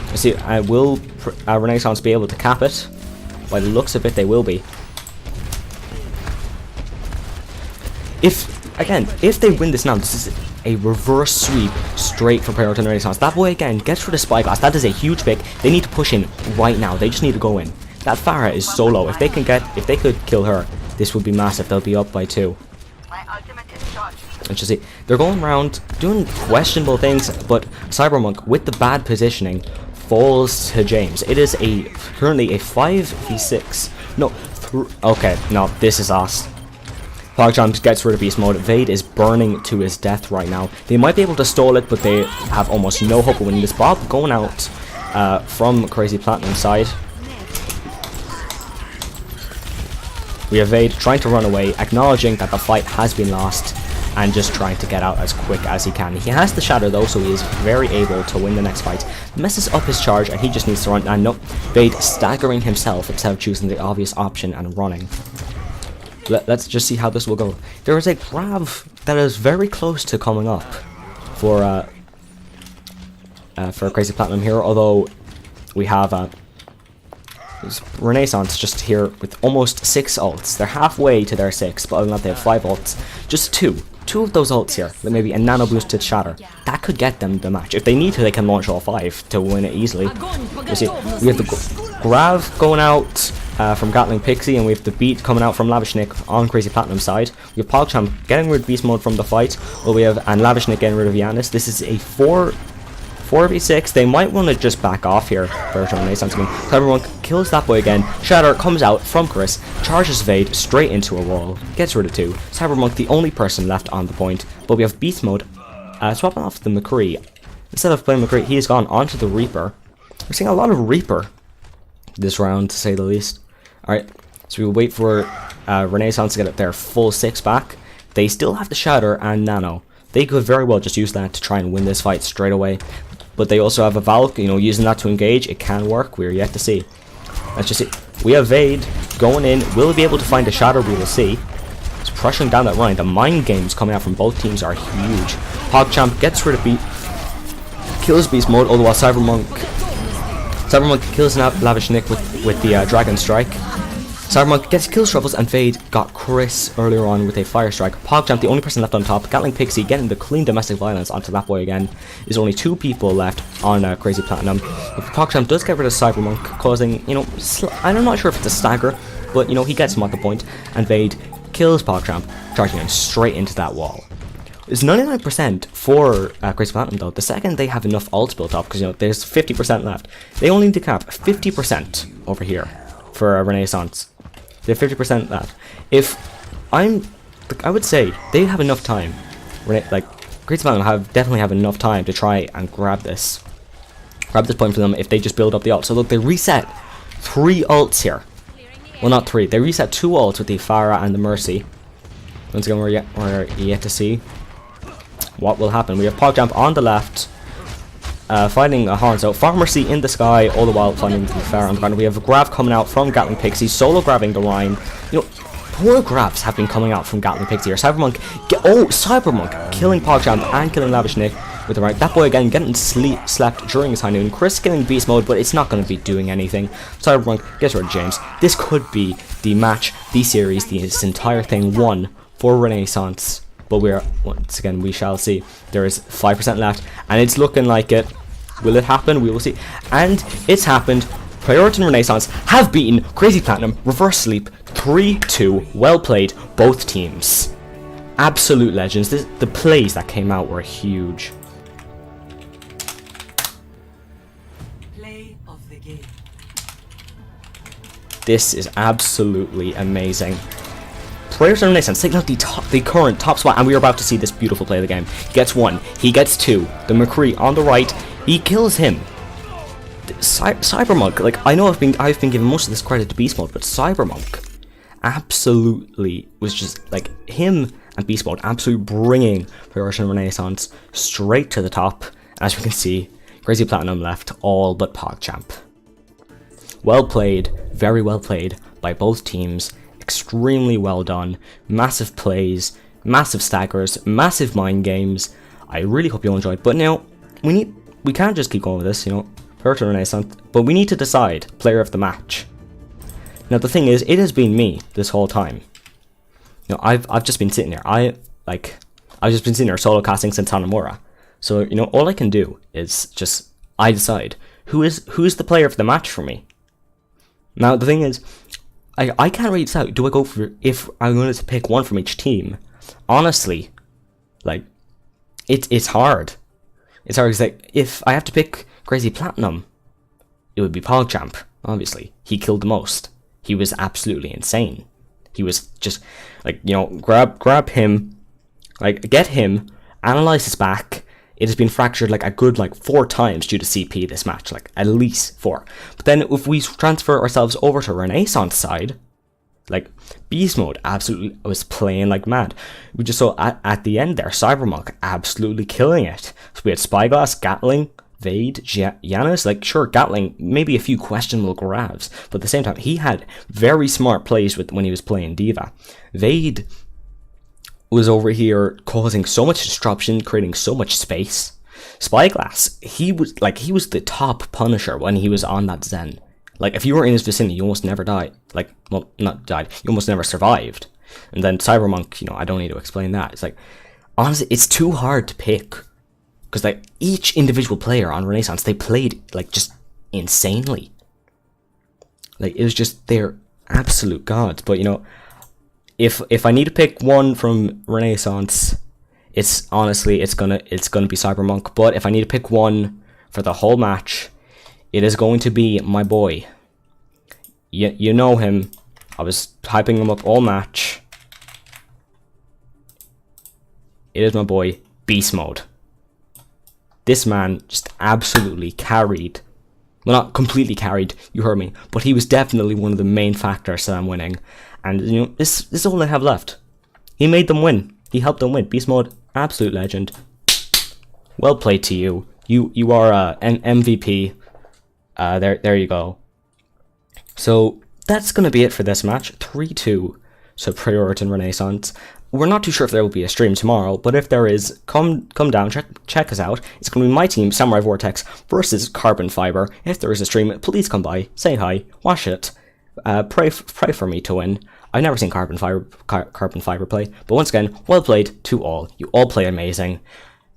You see, will Renaissance be able to cap it? By the looks of it, they will be. If they win this now, this is a reverse sweep straight for Priority and Renaissance. That boy again gets rid of Spyglass. That is a huge pick. They need to push in right now. They just need to go in. That Pharah is so low. If they could kill her, this would be massive. They'll be up by 2. Let's just see. They're going around doing questionable things, but Cybermonk with the bad positioning falls to James. It is currently a 5v6. No, okay, no, this is us. PogChamp gets rid of Beast Mode. Vade is burning to his death right now. They might be able to stall it, but they have almost no hope of winning this. Bob going out from Crazy Platinum side. We have Vade trying to run away, acknowledging that the fight has been lost, and just trying to get out as quick as he can. He has the Shatter though, so he is very able to win the next fight. Messes up his charge, and he just needs to run. And no, Vade staggering himself instead of choosing the obvious option and running. Let's just see how this will go. There is a grab that is very close to coming up for Crazy Platinum here, although we have Renaissance just here with almost 6 ults. They're halfway to their 6, but other than that they have 5 ults. Just 2 of those ults here, maybe a nano boosted Shatter. That could get them the match. If they need to, they can launch all 5 to win it easily. You see, we have the Grav going out from Gatling Pixie, and we have the beat coming out from Lavishnik on Crazy Platinum side. We have PogChamp getting rid of Beast Mode from the fight, and Lavishnik getting rid of Yanis. This is a 4v6. They might want to just back off here for Renaissance again. Cybermonk kills that boy again. Shatter comes out from Chris, charges Vade straight into a wall, gets rid of 2. Cybermonk the only person left on the point, but we have Beast Mode swapping off the McCree. Instead of playing McCree, he has gone onto the Reaper. We're seeing a lot of Reaper this round, to say the least. Alright, so we'll wait for Renaissance to get their full 6 back. They still have the Shatter and Nano. They could very well just use that to try and win this fight straight away. But they also have a Valk, you know, using that to engage. It can work. We're yet to see. Let's just see. We have Vade going in. Will he be able to find a Shatter? We will see. It's pressuring down that line. The mind games coming out from both teams are huge. PogChamp gets rid of kills Beast Mode, although while Cybermonk kills Lavishnik with the Dragon Strike. Cybermonk gets kill shovels, and Vade got Chris earlier on with a Fire Strike. PogChamp, the only person left on top. Gatling Pixie getting the clean domestic violence onto that boy again. There's only 2 people left on Crazy Platinum. If PogChamp does get rid of Cybermonk, causing, you know, I'm not sure if it's a stagger, but, you know, he gets him at the point, and Vade kills PogChamp, charging him straight into that wall. It's 99% for Crazy Platinum though. The second they have enough ults built up, because, you know, there's 50% left. They only need to cap 50% over here for Renaissance. They have 50% left. I would say they have enough time. Like, Crazy Platinum definitely have enough time to try and grab this point for them if they just build up the ults. So look, they reset 3 ults here. Well, not 3. They reset 2 ults with the Pharah and the Mercy. Once again, we're yet to see what will happen. We have PogChamp on the left, fighting a Hanzo. Pharmacy in the sky, all the while finding the Pharah on the ground. We have a Grav coming out from Gatling Pixie, solo grabbing the Rhine. You know, poor Gravs have been coming out from Gatling Pixie here. Cybermonk killing PogChamp and killing Lavishnik with the right. That boy again getting slept during his high noon. Chris getting Beast Mode, but it's not going to be doing anything. Cybermonk gets rid of James. This could be the match, the series, this entire thing won for Renaissance. But once again, we shall see. There is 5% left, and it's looking like it. Will it happen? We will see. And it's happened. Priority and Renaissance have beaten Crazy Platinum, Reverse Sleep, 3-2. Well played, both teams. Absolute legends. The plays that came out were huge. Play of the game. This is absolutely amazing. Prayers and Renaissance taking out the current top spot, and we are about to see this beautiful play of the game. He gets 1, he gets 2. The McCree on the right, he kills him. Cybermonk, like, I know I've been giving most of this credit to Beast Mode, but Cybermonk absolutely was just like him and Beast Mode absolutely bringing Prayers and Renaissance straight to the top. As we can see, Crazy Platinum left all but PogChamp. Well played, very well played by both teams. Extremely well done. Massive plays, massive staggers, massive mind games. I really hope you all enjoyed. But now we can't just keep going with this, you know, Prayers and Renaissance, but we need to decide player of the match. Now the thing is, it has been me this whole time. You know, I've just been sitting there. I've just been sitting there solo casting since Hanamura. So, you know, all I can do is just I decide who's the player of the match for me. Now the thing is, I can't really decide. Do I go for, if I'm going to pick one from each team? Honestly, like, it's hard. It's hard because, like, if I have to pick Crazy Platinum, it would be PogChamp. Obviously, he killed the most. He was absolutely insane. He was just like, you know, grab him, like, get him, analyze his back. It has been fractured like a good 4 times due to CP this match, like at least 4. But then if we transfer ourselves over to Renaissance side, like, Beast Mode absolutely was playing like mad. We just saw at the end there, Cybermonk absolutely killing it. So we had Spyglass, Gatling, Vade, Janus. Like, sure, Gatling, maybe a few questionable grabs, but at the same time, he had very smart plays when he was playing Diva. Vade was over here causing so much disruption, creating so much space. Spyglass, he was the top punisher when he was on that Zen. Like, if you were in his vicinity, you almost never died. Like, well, not died, you almost never survived. And then Cybermonk, you know, I don't need to explain that. It's like, honestly, it's too hard to pick. Because, like, each individual player on Renaissance, they played, like, just insanely. Like, it was just, they're absolute gods. But, you know, if I need to pick one from Renaissance, it's honestly it's gonna be Cybermonk. But if I need to pick one for the whole match, it is going to be my boy. You know him. I was hyping him up all match. It is my boy, Beast Mode. This man just absolutely carried. Well, not completely carried, you heard me, but he was definitely one of the main factors that I'm winning. And, you know, this is all I have left. He made them win. He helped them win. Beast Mode, absolute legend. Well played to you. You are an MVP. There you go. So that's gonna be it for this match. 3-2. So Priority and Renaissance. We're not too sure if there will be a stream tomorrow, but if there is, come down, check us out. It's going to be my team, Samurai Vortex, versus Carbon Fiber. If there is a stream, please come by, say hi, watch it, pray for me to win. I've never seen Carbon Fiber play, but once again, well played to all. You all play amazing.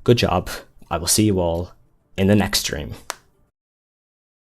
Good job. I will see you all in the next stream.